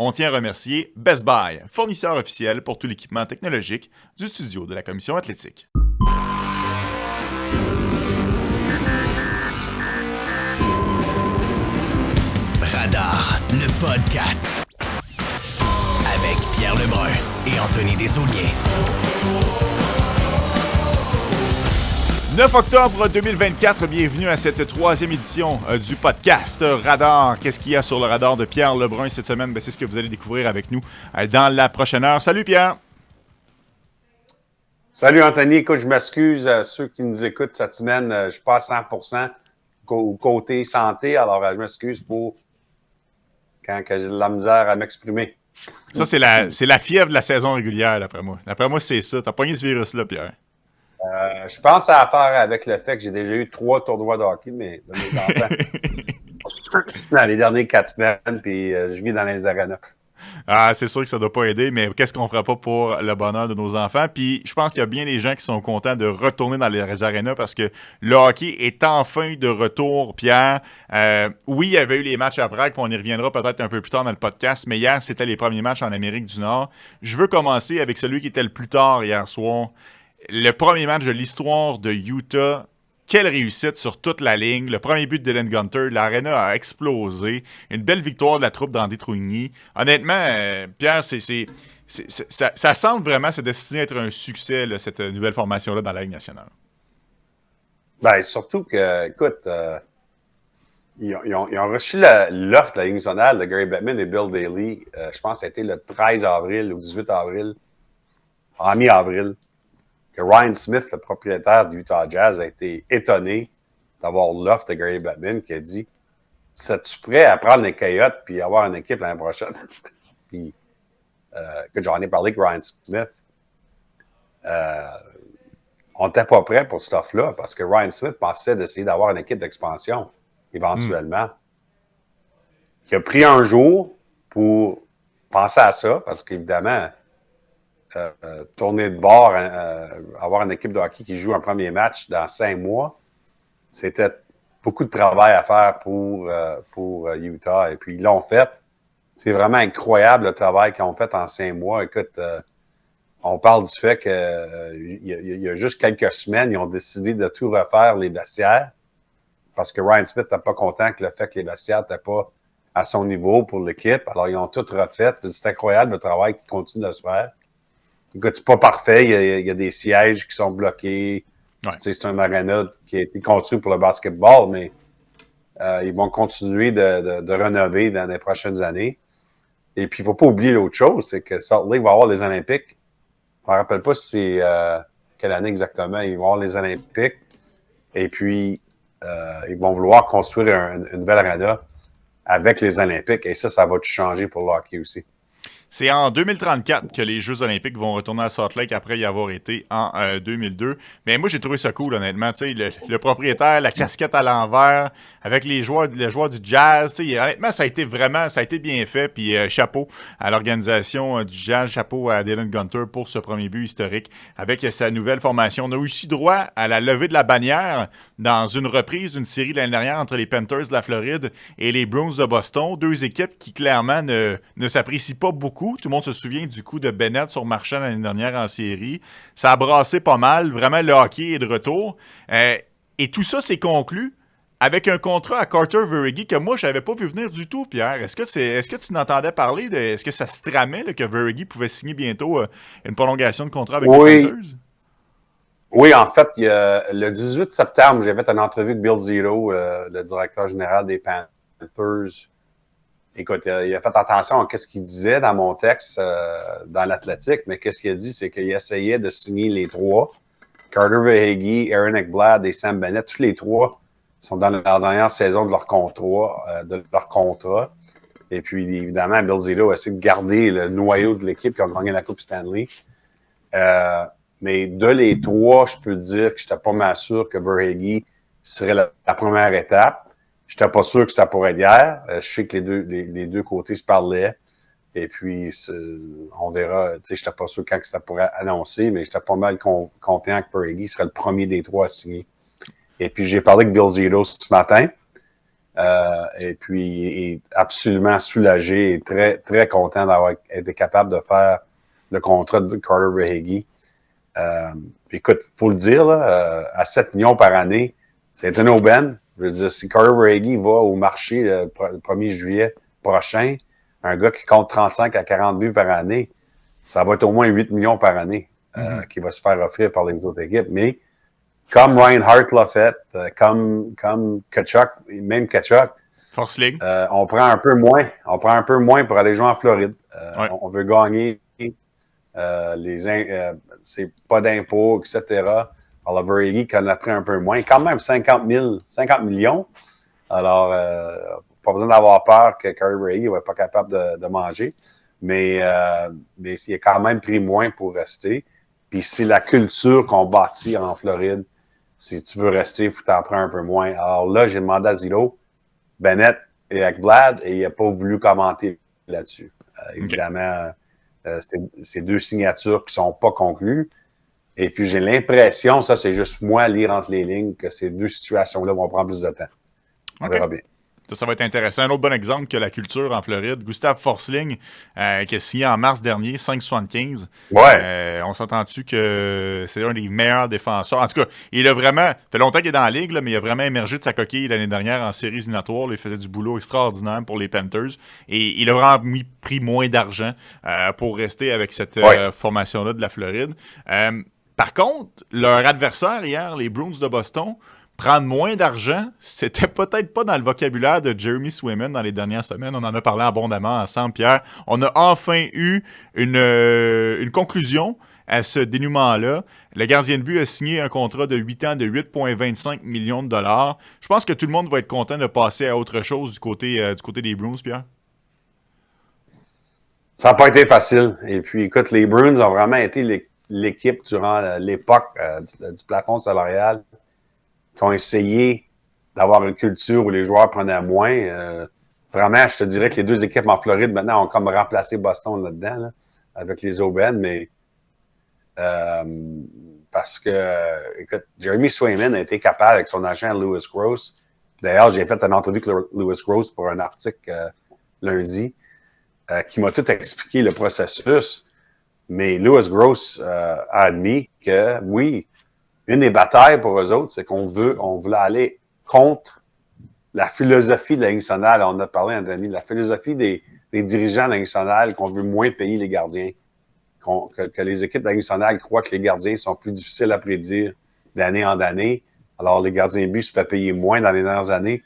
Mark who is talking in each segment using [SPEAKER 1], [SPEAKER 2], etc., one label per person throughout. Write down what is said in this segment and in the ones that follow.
[SPEAKER 1] On tient à remercier Best Buy, fournisseur officiel pour tout l'équipement technologique du studio de la Commission athlétique.
[SPEAKER 2] Radar, le podcast. Avec Pierre Lebrun et Anthony Desaulniers.
[SPEAKER 1] 9 octobre 2024, bienvenue à cette troisième édition du podcast Radar. Qu'est-ce qu'il y a sur le radar de Pierre Lebrun cette semaine? C'est ce que vous allez découvrir avec nous dans la prochaine heure. Salut Pierre!
[SPEAKER 3] Salut Anthony, écoute, je m'excuse à ceux qui nous écoutent cette semaine. Je ne suis pas à 100% côté santé, alors je m'excuse pour quand j'ai de la misère à m'exprimer.
[SPEAKER 1] Ça, c'est la fièvre de la saison régulière, d'après moi. D'après moi, c'est ça. T'as pogné ce virus-là, Pierre.
[SPEAKER 3] Je pense à faire avec le fait que j'ai déjà eu 3 tournois de hockey de mes enfants dans les dernières 4 semaines, puis je vis dans les arénas.
[SPEAKER 1] Ah, c'est sûr que ça ne doit pas aider, mais qu'est-ce qu'on fera pas pour le bonheur de nos enfants? Puis je pense qu'il y a bien des gens qui sont contents de retourner dans les arénas parce que le hockey est enfin de retour, Pierre. Oui, il y avait eu les matchs à Prague, puis on y reviendra peut-être un peu plus tard dans le podcast, mais hier, c'était les premiers matchs en Amérique du Nord. Je veux commencer avec celui qui était le plus tard hier soir. Le premier match de l'histoire de Utah. Quelle réussite sur toute la ligne. Le premier but de Dylan Gunter, l'aréna a explosé. Une belle victoire de la troupe d'André Trouigny. Honnêtement, Pierre, ça semble vraiment se destiner à être un succès, là, cette nouvelle formation-là dans la Ligue nationale.
[SPEAKER 3] Ben, surtout que, écoute, ils ont reçu l'offre de la Ligue nationale de Gary Bettman et Bill Daly. Je pense que ça a été le 13 avril ou 18 avril, en mi-avril. Que Ryan Smith, le propriétaire du Utah Jazz, a été étonné d'avoir l'offre de Gary Bettman qui a dit « Serais-tu prêt à prendre les Coyotes puis avoir une équipe l'année prochaine? » Puis, que j'en ai parlé avec Ryan Smith, on n'était pas prêt pour cette offre-là parce que Ryan Smith pensait d'essayer d'avoir une équipe d'expansion éventuellement. Il a pris un jour pour penser à ça parce qu'évidemment, tourner de bord, avoir une équipe de hockey qui joue un premier match dans 5 mois, c'était beaucoup de travail à faire pour Utah. Et puis, ils l'ont fait. C'est vraiment incroyable le travail qu'ils ont fait en 5 mois. Écoute, on parle du fait qu'il y a juste quelques semaines, ils ont décidé de tout refaire les vestiaires parce que Ryan Smith n'était pas content que le fait que les vestiaires n'étaient pas à son niveau pour l'équipe. Alors, ils ont tout refait. C'est incroyable le travail qui continue de se faire. Écoute, c'est pas parfait. Il y a des sièges qui sont bloqués. Ouais. C'est un aréna qui a été construit pour le basketball, mais ils vont continuer de rénover dans les prochaines années. Et puis, il ne faut pas oublier l'autre chose, c'est que Salt Lake va avoir les Olympiques. Je ne me rappelle pas si c'est quelle année exactement. Ils vont avoir les Olympiques. Et puis, ils vont vouloir construire une nouvelle aréna avec les Olympiques. Et ça va tout changer pour le hockey aussi.
[SPEAKER 1] C'est en 2034 que les Jeux olympiques vont retourner à Salt Lake après y avoir été en 2002. Mais moi, j'ai trouvé ça cool, honnêtement. Le propriétaire, la casquette à l'envers, avec les joueurs du Jazz. Honnêtement, ça a été bien fait. Puis chapeau à l'organisation du Jazz, chapeau à Dylan Gunter pour ce premier but historique avec sa nouvelle formation. On a aussi droit à la levée de la bannière dans une reprise d'une série de l'année dernière entre les Panthers de la Floride et les Bruins de Boston. Deux équipes qui, clairement, ne s'apprécient pas beaucoup. Tout le monde se souvient du coup de Bennett sur Marchand l'année dernière en série. Ça a brassé pas mal. Vraiment, le hockey est de retour. Et tout ça s'est conclu avec un contrat à Carter Verhaeghe que moi, je n'avais pas vu venir du tout, Pierre. Est-ce que tu n'entendais parler est-ce que ça se tramait là, que Verhaeghe pouvait signer bientôt une prolongation de contrat avec les Panthers?
[SPEAKER 3] Oui, en fait, le 18 septembre, j'ai fait une entrevue avec Bill Zito, le directeur général des Panthers. Écoute, il a fait attention à ce qu'il disait dans mon texte dans l'Athletic, mais qu'est-ce qu'il a dit, c'est qu'il essayait de signer les 3. Carter Verhaeghe, Aaron Ekblad et Sam Bennett, tous les 3 sont dans leur dernière saison de leur contrat. Et puis, évidemment, Bill Zito a essayé de garder le noyau de l'équipe qui a gagné la Coupe Stanley. Mais de les 3, je peux dire que je n'étais pas mal sûr que Verhaeghe serait la première étape. Je n'étais pas sûr que c'était pour être hier. Je sais que les deux côtés se parlaient. Et puis, on verra. Je n'étais pas sûr quand ça pourrait annoncer, mais j'étais pas mal confiant que Verhaeghe serait le premier des 3 à signer. Et puis, j'ai parlé avec Bill Zito ce matin. Et puis, il est absolument soulagé et très, très content d'avoir été capable de faire le contrat de Carter Verhaeghe. Écoute, il faut le dire, là, à 7 millions par année, c'est une aubaine. Je veux dire, si Carter Verhaeghe va au marché le 1er juillet prochain, un gars qui compte 35 à 40 buts par année, ça va être au moins 8 millions par année qui va se faire offrir par les autres équipes. Mais comme Ryan Hart l'a fait, comme Tkachuk, même Tkachuk,
[SPEAKER 1] Forsling.
[SPEAKER 3] on prend un peu moins. On prend un peu moins pour aller jouer en Floride.
[SPEAKER 1] Ouais.
[SPEAKER 3] On veut gagner c'est pas d'impôts, etc. Alors, Verhaeghe, qu'on a pris un peu moins, quand même 50 millions. Alors, pas besoin d'avoir peur que Carter Verhaeghe ne va pas capable de manger. Mais il a quand même pris moins pour rester. Puis c'est la culture qu'on bâtit en Floride. Si tu veux rester, il faut t'en prendre un peu moins. Alors là, j'ai demandé à Zillow, Bennett et Ekblad, et il n'a pas voulu commenter là-dessus. Évidemment, c'est deux signatures qui ne sont pas conclues. Et puis, j'ai l'impression, ça, c'est juste moi lire entre les lignes, que ces deux situations-là vont prendre plus de temps. On verra bien.
[SPEAKER 1] Ça va être intéressant. Un autre bon exemple que la culture en Floride. Gustav Forsling, qui a signé en mars dernier, 5,75.
[SPEAKER 3] Ouais.
[SPEAKER 1] On s'entend-tu que c'est un des meilleurs défenseurs? En tout cas, il a vraiment... Ça fait longtemps qu'il est dans la ligue, là, mais il a vraiment émergé de sa coquille l'année dernière en séries éliminatoires. Il faisait du boulot extraordinaire pour les Panthers. Et il a vraiment pris moins d'argent pour rester avec cette formation-là de la Floride. Par contre, leur adversaire hier, les Bruins de Boston, prendre moins d'argent, c'était peut-être pas dans le vocabulaire de Jeremy Swayman dans les dernières semaines. On en a parlé abondamment ensemble, Pierre. On a enfin eu une conclusion à ce dénouement-là. Le gardien de but a signé un contrat de 8 ans de 8,25 millions de dollars. Je pense que tout le monde va être content de passer à autre chose du côté des Bruins, Pierre.
[SPEAKER 3] Ça n'a pas été facile. Et puis, écoute, les Bruins ont vraiment été l'équipe durant l'époque du plafond salarial qui ont essayé d'avoir une culture où les joueurs prenaient moins. Vraiment, je te dirais que les deux équipes en Floride, maintenant, ont comme remplacé Boston là-dedans, là, avec les aubaines, mais parce que, écoute, Jeremy Swayman a été capable avec son agent Lewis Gross. D'ailleurs, j'ai fait une entrevue avec Lewis Gross pour un article lundi qui m'a tout expliqué le processus. Mais Lewis Gross a admis que, oui, une des batailles pour eux autres, c'est qu'on voulait aller contre la philosophie de la Ligue nationale. On a parlé, Anthony, la philosophie des dirigeants de la Ligue nationale, qu'on veut moins payer les gardiens. Que les équipes de la Ligue nationale croient que les gardiens sont plus difficiles à prédire d'année en année. Alors, les gardiens de but se font payer moins dans les dernières années.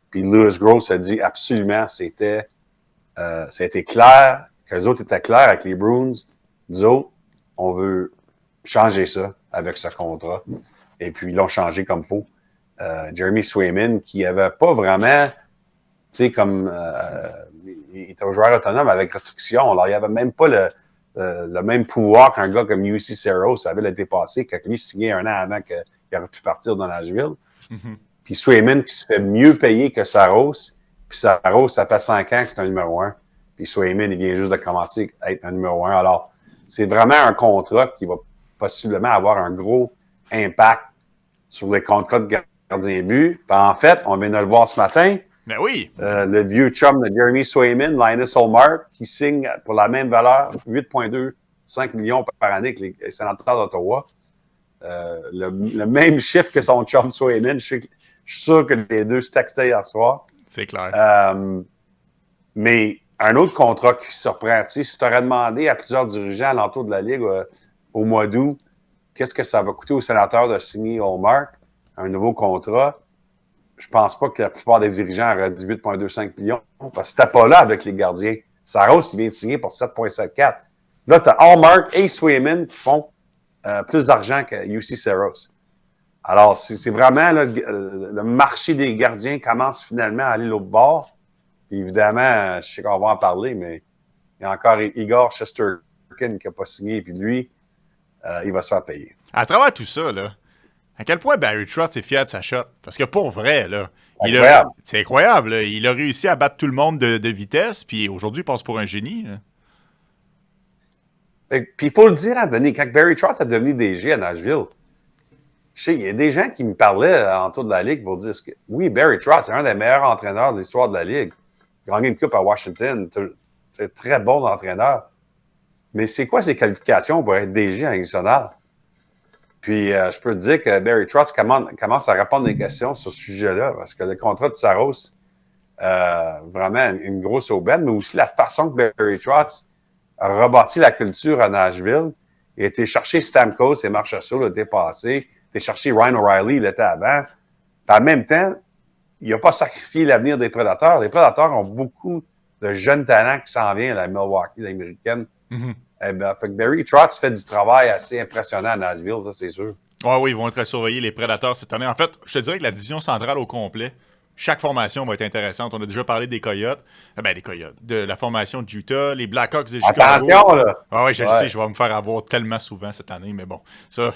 [SPEAKER 3] Puis Lewis Gross a dit absolument, ça a été clair, qu'eux autres étaient clairs avec les Bruins. Nous autres, on veut changer ça avec ce contrat. Et puis, ils l'ont changé comme il faut. Jeremy Swayman, qui n'avait pas vraiment, tu sais, comme il était un joueur autonome avec restriction. Alors, il n'avait même pas le même pouvoir qu'un gars comme UC Saros. Ça avait l'été passé, quand lui signait un an avant qu'il aurait pu partir dans Nashville. Mm-hmm. Puis Swayman qui se fait mieux payer que Saros. Puis Saros, ça fait 5 ans que c'est un numéro 1. Puis Swayman, il vient juste de commencer à être un numéro 1. Alors, c'est vraiment un contrat qui va possiblement avoir un gros impact sur les contrats de gardien de but. Puis en fait, on vient de le voir ce matin.
[SPEAKER 1] Ben oui.
[SPEAKER 3] Le vieux chum de Jeremy Swayman, Linus Ullmark, qui signe pour la même valeur, 8,25 millions par année que les sénateurs d'Ottawa. Le même chiffre que son chum Swayman. Je suis sûr que les deux se textaient hier soir.
[SPEAKER 1] C'est clair.
[SPEAKER 3] Mais un autre contrat qui surprend, si tu aurais demandé à plusieurs dirigeants à l'entour de la Ligue au mois d'août, qu'est-ce que ça va coûter aux sénateurs de signer Ullmark, un nouveau contrat, je pense pas que la plupart des dirigeants auraient dit 8,25 millions, parce que c'était pas là avec les gardiens. Saros, il vient de signer pour 7,74. Là, tu as Ullmark et Swayman qui font plus d'argent que UC Saros. Alors, c'est vraiment là, le marché des gardiens commence finalement à aller l'autre bord. Puis évidemment, je sais qu'on va en parler, mais il y a encore Igor Shesterkin qui n'a pas signé, puis lui, il va se faire payer.
[SPEAKER 1] À travers tout ça, là, à quel point Barry Trotz est fier de sa shot? Parce que pour vrai, là, c'est incroyable. Là, il a réussi à battre tout le monde de vitesse, puis aujourd'hui, il passe pour un génie. Là.
[SPEAKER 3] Puis il faut le dire, Anthony, quand Barry Trotz est devenu DG à Nashville, je sais, il y a des gens qui me parlaient en tour de la Ligue pour dire que oui, Barry Trotz, c'est un des meilleurs entraîneurs de l'histoire de la Ligue. Il a gagné une coupe à Washington. C'est un très bon entraîneur. Mais c'est quoi ses qualifications pour être DG en Ligue nationale? Puis, je peux te dire que Barry Trotz commence à répondre des questions sur ce sujet-là, parce que le contrat de Saros, vraiment une grosse aubaine, mais aussi la façon que Barry Trotz a rebâti la culture à Nashville. Il a été chercher Stamkos et Marchessault l'été passé. Il a été chercher Ryan O'Reilly l'été avant. Puis en même temps, il n'a pas sacrifié l'avenir des Prédateurs. Les Prédateurs ont beaucoup de jeunes talents qui s'en viennent à la Milwaukee, l'américaine.
[SPEAKER 1] Mm-hmm.
[SPEAKER 3] Eh ben, fait que Barry Trotz fait du travail assez impressionnant à Nashville, ça, c'est sûr.
[SPEAKER 1] Oui, ils vont être surveillés, les Prédateurs, cette année. En fait, je te dirais que la division centrale au complet, chaque formation va être intéressante. On a déjà parlé des Coyotes. Des Coyotes. De la formation de Utah, les Blackhawks de Chicago.
[SPEAKER 3] Attention, là!
[SPEAKER 1] Oui, je le sais, je vais me faire avoir tellement souvent cette année, mais bon. Ça,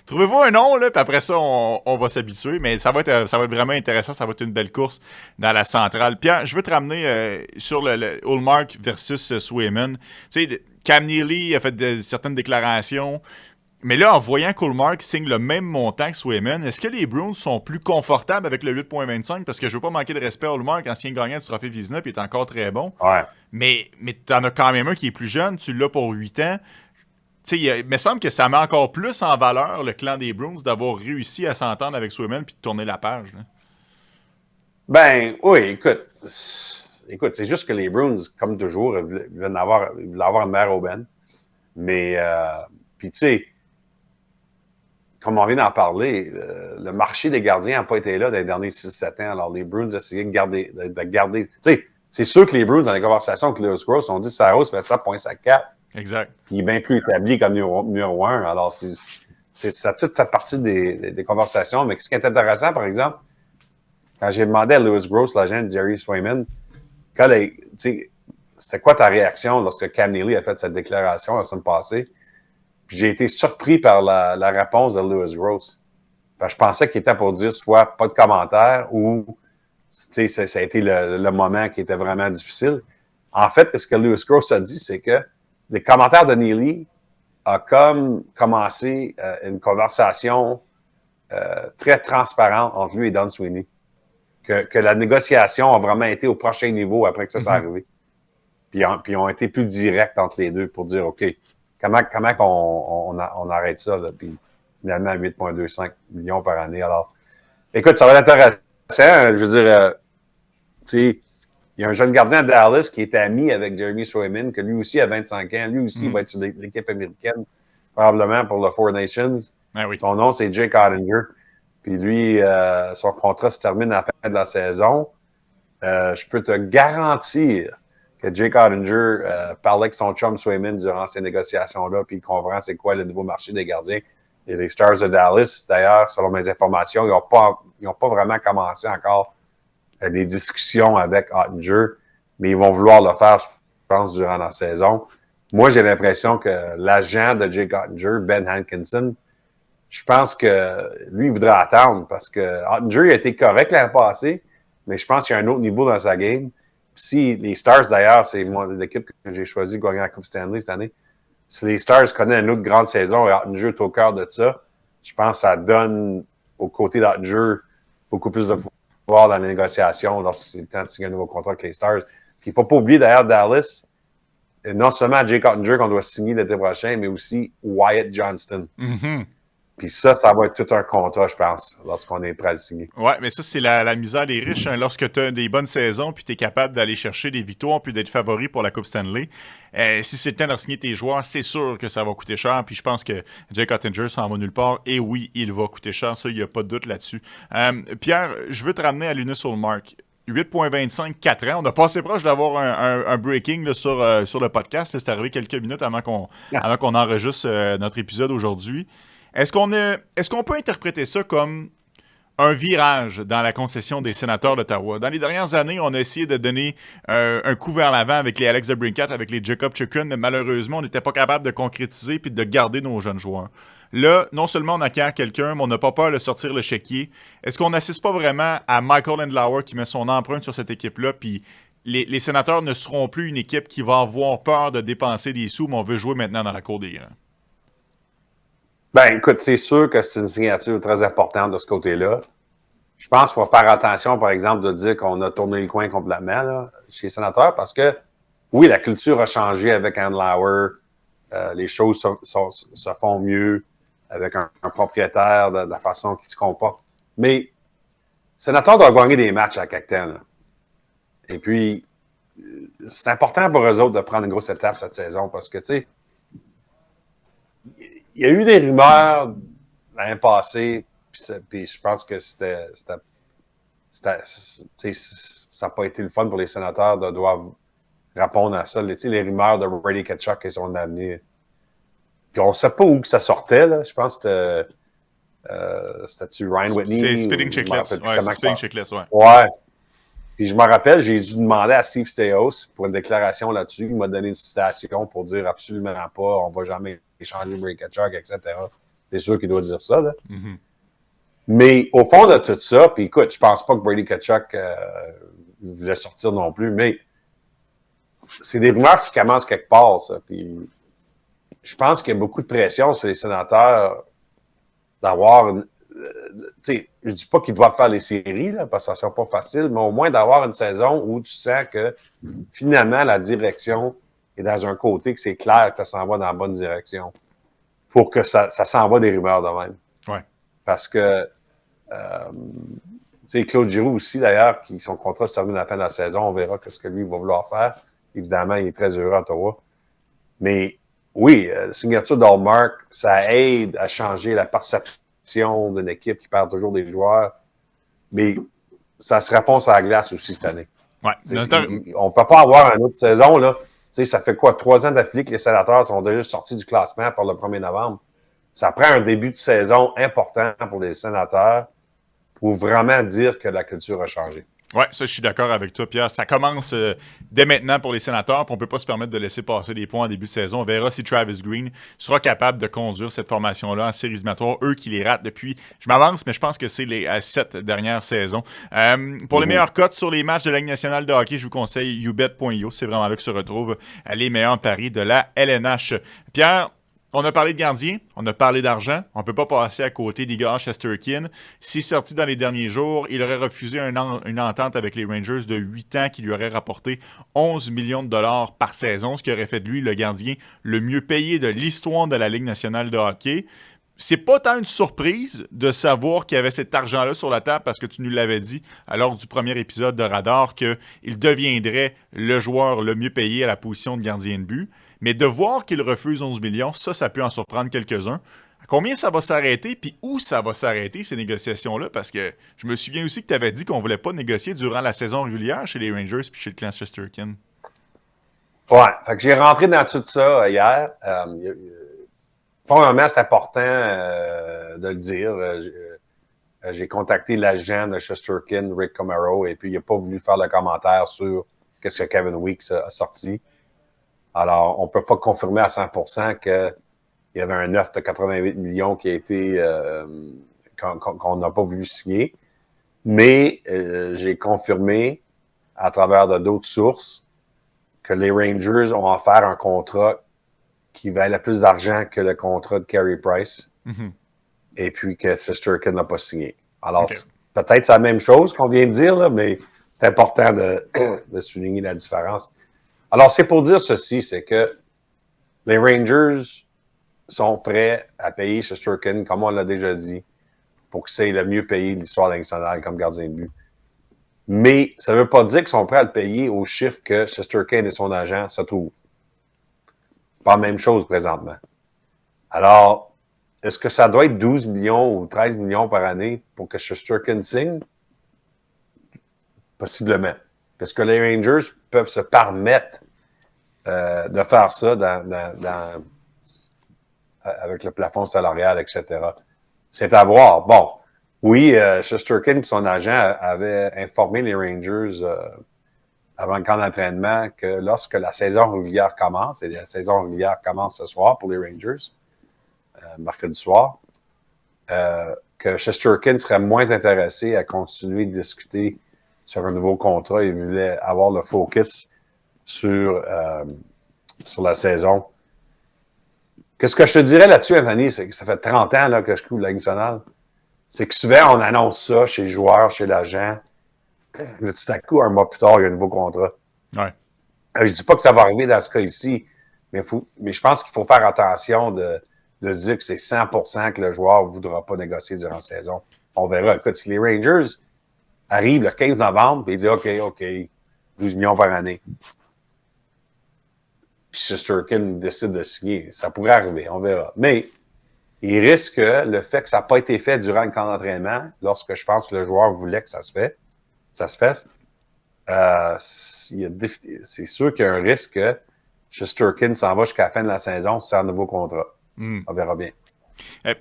[SPEAKER 1] trouvez-vous un nom, là, puis après ça, on va s'habituer. Mais ça va être vraiment intéressant. Ça va être une belle course dans la centrale. Pierre, je veux te ramener sur le Ullmark versus Swayman. Tu sais, Cam Neely a fait certaines déclarations. Mais là, en voyant qu'Ullmark signe le même montant que Swayman, est-ce que les Bruins sont plus confortables avec le 8,25? Parce que je veux pas manquer de respect à Ullmark, ancien gagnant du trophée Vizina, puis il est encore très bon.
[SPEAKER 3] Ouais.
[SPEAKER 1] Mais t'en as quand même un qui est plus jeune, tu l'as pour 8 ans. Tu sais, il me semble que ça met encore plus en valeur le clan des Bruins d'avoir réussi à s'entendre avec Swayman puis de tourner la page. Là.
[SPEAKER 3] Ben, oui, écoute, c'est juste que les Bruins, comme toujours, ils veulent avoir une meilleure aubaine. Mais, puis tu sais, comme on vient d'en parler, le marché des gardiens n'a pas été là dans les derniers 6-7 ans. Alors, les Bruins essayaient de garder. Tu sais, c'est sûr que les Bruins, dans les conversations avec Lewis Gross, ont dit que Saros fait ça pour un sac 4.
[SPEAKER 1] Exact.
[SPEAKER 3] Puis il est bien plus établi comme numéro 1. Alors, ça a tout fait partie des conversations. Mais ce qui est intéressant, par exemple, quand j'ai demandé à Lewis Gross, l'agent de Jerry Swayman, c'était quoi ta réaction lorsque Cam Neely a fait cette déclaration la semaine passée? Puis j'ai été surpris par la réponse de Lewis Gross. Je pensais qu'il était pour dire soit pas de commentaire ou ça a été le moment qui était vraiment difficile. En fait, ce que Lewis Gross a dit, c'est que les commentaires de Neely a comme commencé une conversation très transparente entre lui et Don Sweeney. Que la négociation a vraiment été au prochain niveau après que ça soit arrivé. Puis ils ont été plus directs entre les deux pour dire, OK, comment on arrête ça, là? Puis finalement, 8,25 millions par année. Alors, écoute, ça va être intéressant. Je veux dire, tu sais, il y a un jeune gardien à Dallas qui est ami avec Jeremy Swayman, que lui aussi a 25 ans. Lui aussi va être sur l'équipe américaine, probablement pour le Four Nations.
[SPEAKER 1] Ah oui.
[SPEAKER 3] Son nom, c'est Jake Ottinger. Puis lui, son contrat se termine à la fin de la saison. Je peux te garantir que Jake Ottinger parlait avec son chum Swayman durant ces négociations-là, puis il comprend c'est quoi le nouveau marché des gardiens. Et les Stars de Dallas, d'ailleurs, selon mes informations, ils n'ont pas vraiment commencé encore les discussions avec Ottinger, mais ils vont vouloir le faire, je pense, durant la saison. Moi, j'ai l'impression que l'agent de Jake Ottinger, Ben Hankinson, je pense que lui, il voudrait attendre parce que Ottinger a été correct l'année passée, mais je pense qu'il y a un autre niveau dans sa game. Si les Stars, d'ailleurs, c'est l'équipe que j'ai choisie de gagner la Coupe Stanley cette année, si les Stars connaissent une autre grande saison et Ottinger est au cœur de ça, je pense que ça donne aux côtés d'Ottinger beaucoup plus de pouvoir dans les négociations lorsque c'est le temps de signer un nouveau contrat avec les Stars. Puis il ne faut pas oublier d'ailleurs Dallas, non seulement Jake Ottinger qu'on doit signer l'été prochain, mais aussi Wyatt Johnston.
[SPEAKER 1] Mm-hmm.
[SPEAKER 3] Puis ça va être tout un contrat, je pense, lorsqu'on est prêt à le signer.
[SPEAKER 1] Ouais, mais ça, c'est la misère des riches. Hein. Lorsque tu as des bonnes saisons, puis tu es capable d'aller chercher des victoires, puis d'être favori pour la Coupe Stanley, si c'est le temps de signer tes joueurs, c'est sûr que ça va coûter cher. Puis je pense que Jake Ottinger s'en va nulle part. Et oui, il va coûter cher. Ça, il n'y a pas de doute là-dessus. Pierre, je veux te ramener à Linus Ullmark. 8,25, 4 ans. On a passé proche d'avoir un breaking là, sur le podcast. Là, c'est arrivé quelques minutes avant qu'on enregistre notre épisode aujourd'hui. Est-ce qu'on peut interpréter ça comme un virage dans la concession des sénateurs d'Ottawa? Dans les dernières années, on a essayé de donner un coup vers l'avant avec les Alex DeBrincat, avec les Jacob Chikrin, mais malheureusement, on n'était pas capable de concrétiser et de garder nos jeunes joueurs. Là, non seulement on acquiert quelqu'un, mais on n'a pas peur de sortir le chéquier. Est-ce qu'on n'assiste pas vraiment à Michael Andlauer qui met son empreinte sur cette équipe-là, puis les sénateurs ne seront plus une équipe qui va avoir peur de dépenser des sous, mais on veut jouer maintenant dans la cour des grands?
[SPEAKER 3] Ben, écoute, c'est sûr que c'est une signature très importante de ce côté-là. Je pense qu'il faut faire attention, par exemple, de dire qu'on a tourné le coin complètement là, chez les sénateurs parce que, oui, la culture a changé avec Andlauer. Les choses se font mieux avec un propriétaire de la façon qu'il se comporte. Mais les sénateurs doivent gagner des matchs à quelque temps. Là. Et puis, c'est important pour eux autres de prendre une grosse étape cette saison parce que, tu sais, il y a eu des rumeurs l'année passée, puis je pense que ça n'a pas été le fun pour les sénateurs de devoir répondre à ça. Les rumeurs de Brady Tkachuk qui sont amenés. Puis on ne sait pas où que ça sortait. Là. Je pense que c'était-tu Ryan Whitney?
[SPEAKER 1] C'est Spitting Chicklets. Ouais, c'est Spitting Chicklets, ouais.
[SPEAKER 3] Ouais. Puis je me rappelle, j'ai dû demander à Steve Staios pour une déclaration là-dessus. Il m'a donné une citation pour dire absolument pas, on ne va jamais échanger Brady Tkachuk, etc. C'est sûr qu'il doit dire ça. Là.
[SPEAKER 1] Mm-hmm.
[SPEAKER 3] Mais au fond de tout ça, puis écoute, je pense pas que Brady Tkachuk voulait sortir non plus, mais c'est des rumeurs qui commencent quelque part, ça. Puis je pense qu'il y a beaucoup de pression sur les sénateurs d'avoir une. Tu sais, je dis pas qu'ils doivent faire les séries, là, parce que ça ne sera pas facile, mais au moins d'avoir une saison où tu sens que finalement la direction est dans un côté que c'est clair que ça s'en va dans la bonne direction. Pour que ça s'en va des rumeurs de même.
[SPEAKER 1] Ouais.
[SPEAKER 3] Parce que Claude Giroux aussi, d'ailleurs, qui son contrat se termine à la fin de la saison, on verra ce que lui va vouloir faire. Évidemment, il est très heureux à Ottawa. Mais oui, la signature d'Allmark, ça aide à changer la perception d'une équipe qui perd toujours des joueurs. Mais ça se répond à la glace aussi cette année.
[SPEAKER 1] Ouais.
[SPEAKER 3] On ne peut pas avoir une autre saison. Là. Ça fait quoi? 3 ans d'affilée que les sénateurs sont déjà sortis du classement pour le 1er novembre. Ça prend un début de saison important pour les sénateurs pour vraiment dire que la culture a changé.
[SPEAKER 1] Oui, ça, je suis d'accord avec toi, Pierre. Ça commence dès maintenant pour les sénateurs, puis on ne peut pas se permettre de laisser passer des points en début de saison. On verra si Travis Green sera capable de conduire cette formation-là en séries éliminatoires. Eux qui les ratent depuis, je m'avance, mais je pense que c'est les 7 dernières saisons. Pour les meilleures cotes sur les matchs de la Ligue nationale de hockey, je vous conseille ubet.io. C'est vraiment là que se retrouvent les meilleurs paris de la LNH. Pierre, on a parlé de gardien, on a parlé d'argent. On ne peut pas passer à côté d'Igor Shesterkin. S'il sorti dans les derniers jours, il aurait refusé une entente avec les Rangers de 8 ans qui lui aurait rapporté 11 millions de dollars par saison, ce qui aurait fait de lui le gardien le mieux payé de l'histoire de la Ligue nationale de hockey. C'est pas tant une surprise de savoir qu'il y avait cet argent-là sur la table parce que tu nous l'avais dit lors du premier épisode de Radar qu'il deviendrait le joueur le mieux payé à la position de gardien de but. Mais de voir qu'il refuse 11 millions, ça peut en surprendre quelques-uns. À combien ça va s'arrêter, puis où ça va s'arrêter, ces négociations-là? Parce que je me souviens aussi que tu avais dit qu'on ne voulait pas négocier durant la saison régulière chez les Rangers puis chez le clan Shesterkin.
[SPEAKER 3] Ouais, fait que j'ai rentré dans tout ça hier. Premièrement, c'est important de le dire. J'ai contacté l'agent de Shesterkin, Rick Comaro, et puis il n'a pas voulu faire le commentaire sur ce que Kevin Weeks a sorti. Alors, on ne peut pas confirmer à 100% qu'il y avait un offre de 88 millions qui a été qu'on n'a pas voulu signer. Mais j'ai confirmé à travers d'autres sources que les Rangers ont offert un contrat qui valait plus d'argent que le contrat de Carey Price. Mm-hmm. Et puis que Shesterkin n'a pas signé. Alors, okay. Peut-être c'est la même chose qu'on vient de dire, là, mais c'est important de souligner la différence. Alors, c'est pour dire ceci, c'est que les Rangers sont prêts à payer Shesterkin, comme on l'a déjà dit, pour que c'est le mieux payé de l'histoire de nationale comme gardien de but. Mais ça ne veut pas dire qu'ils sont prêts à le payer au chiffre que Shesterkin et son agent se trouvent. C'est pas la même chose présentement. Alors, est-ce que ça doit être 12 millions ou 13 millions par année pour que Shesterkin signe? Possiblement. Parce que les Rangers peuvent se permettre de faire ça avec le plafond salarial, etc. C'est à voir. Bon, oui, Shesterkin et son agent avaient informé les Rangers avant le camp d'entraînement que lorsque la saison régulière commence, et la saison régulière commence ce soir pour les Rangers, mercredi soir, que Shesterkin serait moins intéressé à continuer de discuter sur un nouveau contrat. Il voulait avoir le focus sur la saison. Qu'est-ce que je te dirais là-dessus, Anthony, c'est que ça fait 30 ans là, que je couvre la Ligue nationale. C'est que souvent, on annonce ça chez les joueurs, chez l'agent. Là, tout à coup, un mois plus tard, il y a un nouveau contrat.
[SPEAKER 1] Ouais.
[SPEAKER 3] Je dis pas que ça va arriver dans ce cas ici, mais je pense qu'il faut faire attention de dire que c'est 100% que le joueur ne voudra pas négocier durant la saison. On verra. Écoute, si les Rangers arrivent le 15 novembre et disent OK, 12 millions par année, puis Shesterkin décide de signer, ça pourrait arriver, on verra. Mais il risque que le fait que ça n'a pas été fait durant le camp d'entraînement, lorsque je pense que le joueur voulait que ça se fasse, c'est sûr qu'il y a un risque que Shesterkin s'en va jusqu'à la fin de la saison sans nouveau contrat. On verra bien.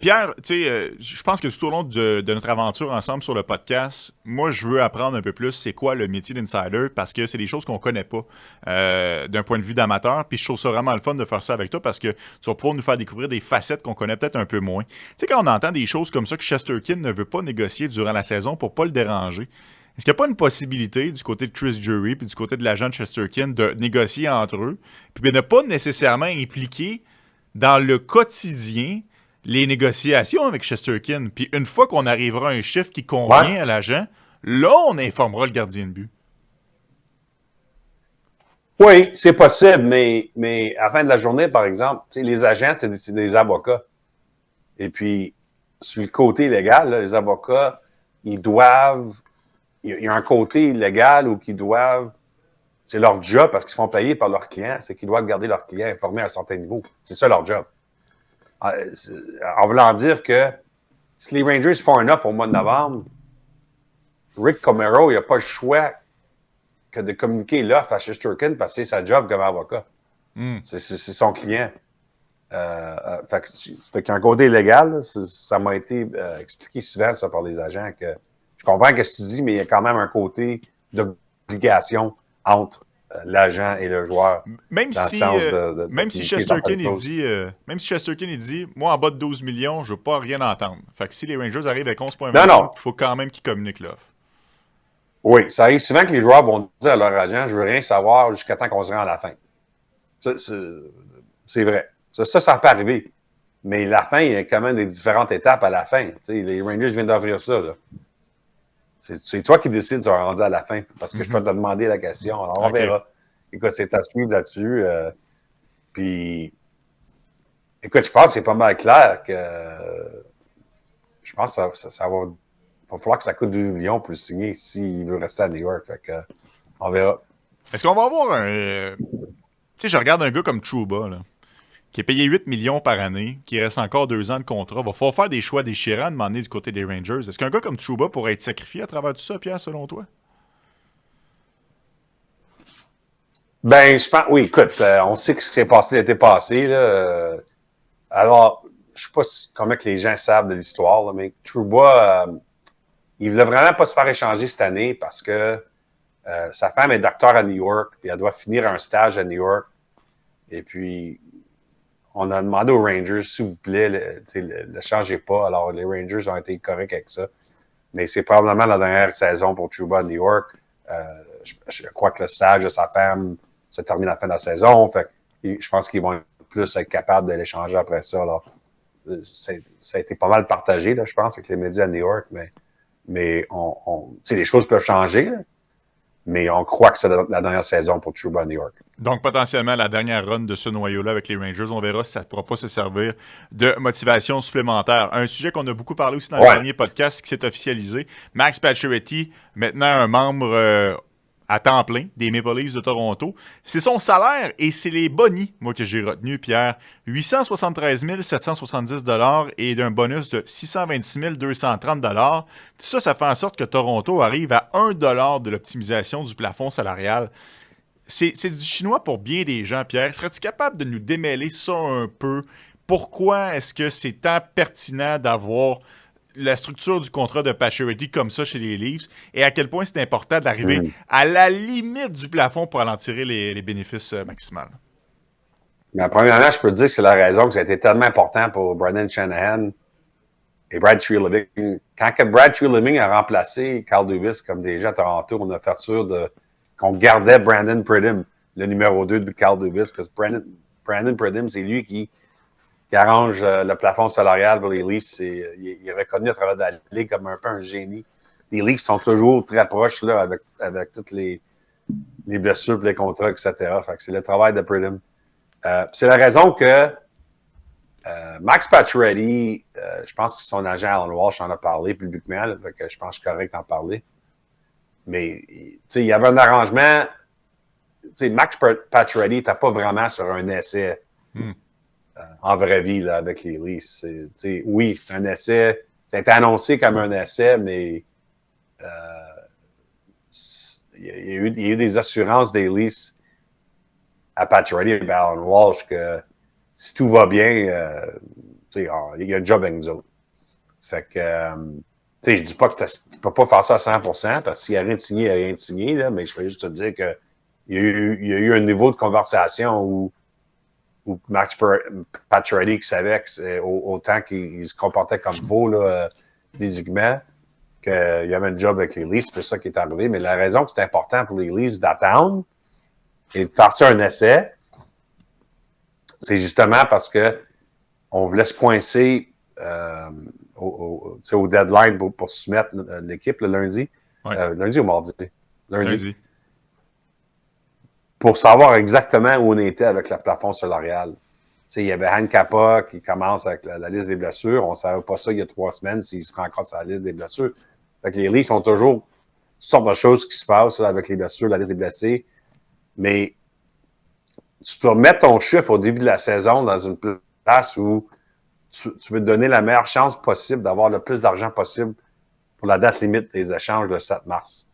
[SPEAKER 1] Pierre, tu sais, je pense que tout au long de notre aventure ensemble sur le podcast, moi, je veux apprendre un peu plus c'est quoi le métier d'insider parce que c'est des choses qu'on connaît pas d'un point de vue d'amateur. Puis je trouve ça vraiment le fun de faire ça avec toi parce que tu vas pouvoir nous faire découvrir des facettes qu'on connaît peut-être un peu moins. Tu sais, quand on entend des choses comme ça que Shesterkin ne veut pas négocier durant la saison pour pas le déranger, est-ce qu'il n'y a pas une possibilité du côté de Chris Drury puis du côté de l'agent de Shesterkin de négocier entre eux puis de ne pas nécessairement impliquer dans le quotidien les négociations avec Shesterkin. Puis une fois qu'on arrivera à un chiffre qui convient à l'agent, là, on informera le gardien de but.
[SPEAKER 3] Oui, c'est possible, mais à la fin de la journée, par exemple, les agents, c'est des avocats. Et puis, sur le côté légal, là, les avocats, ils doivent... Il y a un côté légal où ils doivent... C'est leur job, parce qu'ils se font payer par leurs clients, c'est qu'ils doivent garder leurs clients informés à un certain niveau. C'est ça leur job. En voulant dire que si les Rangers font un offre au mois de novembre, Rick Comero, il n'a pas le choix que de communiquer l'offre à Shesterkin parce que c'est sa job comme avocat. C'est son client. Fait qu'un côté légal, ça m'a été expliqué souvent ça par les agents que je comprends ce que tu dis, mais il y a quand même un côté d'obligation entre l'agent et le joueur.
[SPEAKER 1] Même si Shesterkin il dit moi en bas de 12 millions, je veux pas rien entendre. Fait que si les Rangers arrivent avec 11,25, il faut quand même qu'ils communiquent l'offre.
[SPEAKER 3] Oui, ça arrive souvent que les joueurs vont dire à leur agent je veux rien savoir jusqu'à temps qu'on se rend à la fin. C'est vrai. Ça peut arriver. Mais la fin, il y a quand même des différentes étapes à la fin. T'sais, les Rangers viennent d'offrir ça. Là. C'est toi qui décides de se rendre à la fin parce que je dois te demander la question. Alors, on verra. Écoute, c'est à suivre là-dessus. Puis, écoute, je pense que c'est pas mal clair que je pense que ça va falloir que ça coûte 2 millions pour le signer s'il veut rester à New York. Fait que, on verra.
[SPEAKER 1] Est-ce qu'on va avoir un... Tu sais, je regarde un gars comme Trouba, là, qui est payé 8 millions par année, qui reste encore 2 ans de contrat. Il va falloir faire des choix déchirants, demander du côté des Rangers. Est-ce qu'un gars comme Trouba pourrait être sacrifié à travers tout ça, Pierre, selon toi?
[SPEAKER 3] Ben, je pense... Oui, écoute, on sait ce qui s'est passé l'été passé. Là. Alors, je ne sais pas comment que les gens savent de l'histoire, là, mais Trouba, il ne voulait vraiment pas se faire échanger cette année parce que sa femme est docteur à New York, puis elle doit finir un stage à New York. Et puis, on a demandé aux Rangers, s'il vous plaît, le changez pas. Alors, les Rangers ont été corrects avec ça. Mais c'est probablement la dernière saison pour Trouba à New York. Je crois que le stage de sa femme se termine à la fin de la saison. Fait je pense qu'ils vont plus être capables de l'échanger après ça. Alors, ça a été pas mal partagé, là, je pense, avec les médias à New York. Mais les choses peuvent changer. Là. Mais on croit que c'est la dernière saison pour Trouba à New York.
[SPEAKER 1] Donc, potentiellement, la dernière run de ce noyau-là avec les Rangers, on verra si ça ne pourra pas se servir de motivation supplémentaire. Un sujet qu'on a beaucoup parlé aussi dans le dernier podcast qui s'est officialisé. Max Pacioretty, maintenant un membre à temps plein des Maple Leafs de Toronto. C'est son salaire et c'est les bonnies, moi, que j'ai retenu, Pierre. 873 770 $ et d'un bonus de 626 230 $. Ça fait en sorte que Toronto arrive à 1 $ de l'optimisation du plafond salarial. C'est du chinois pour bien des gens, Pierre. Serais-tu capable de nous démêler ça un peu? Pourquoi est-ce que c'est tant pertinent d'avoir la structure du contrat de Pacioretty comme ça chez les Leafs et à quel point c'est important d'arriver à la limite du plafond pour en tirer les bénéfices maximales?
[SPEAKER 3] Mais premièrement, je peux te dire que c'est la raison que ça a été tellement important pour Brendan Shanahan et Brad Treliving. Quand Brad Treliving a remplacé Carl Dubas comme déjà à Toronto, on a fait sûr qu'on gardait Brandon Pridham, le numéro 2 de Carl Dubas, parce que Brandon Pridham, c'est lui qui qui arrange le plafond salarial pour les Leafs. Il est reconnu à travers la Ligue comme un peu un génie. Les Leafs sont toujours très proches là, avec toutes les blessures, les contrats, etc. Fait que c'est le travail de Pridham. C'est la raison que Max Pacioretty, je pense que son agent Alan Walsh en a parlé publiquement, là, fait que je pense que je suis correct d'en parler. Mais il y avait un arrangement. Max Pacioretty n'était pas vraiment sur un essai en vraie vie là, avec les Leafs. Oui, c'est un essai. Ça a été annoncé comme un essai, mais il y a eu des assurances des Leafs à Pacioretty et à Alan Walsh que si tout va bien, il y a un job avec nous autres. Fait que, je dis pas que tu peux pas faire ça à 100%, parce qu'il n'y a rien de signé, il n'y a rien de signé, là, mais je veux juste te dire que il y a eu un niveau de conversation où Max Pacioretty qui savait que autant qu'il se comportait comme faux là, physiquement, qu'il y avait un job avec les Leafs, c'est ça qui est arrivé. Mais la raison que c'est important pour les Leafs d'attendre et de faire ça un essai, c'est justement parce que on voulait se coincer au deadline pour soumettre l'équipe le lundi.
[SPEAKER 1] Ouais.
[SPEAKER 3] Lundi ou mardi?
[SPEAKER 1] Lundi.
[SPEAKER 3] Pour savoir exactement où on était avec le plafond salarial. Il y avait Han Kappa qui commence avec la liste des blessures. On ne savait pas ça il y a 3 semaines s'il serait encore sur la liste des blessures. Fait que les Leafs sont toujours toutes sortes de choses qui se passent là, avec les blessures, la liste des blessés. Mais tu dois mettre ton chiffre au début de la saison dans une place où tu veux te donner la meilleure chance possible d'avoir le plus d'argent possible pour la date limite des échanges le 7 mars.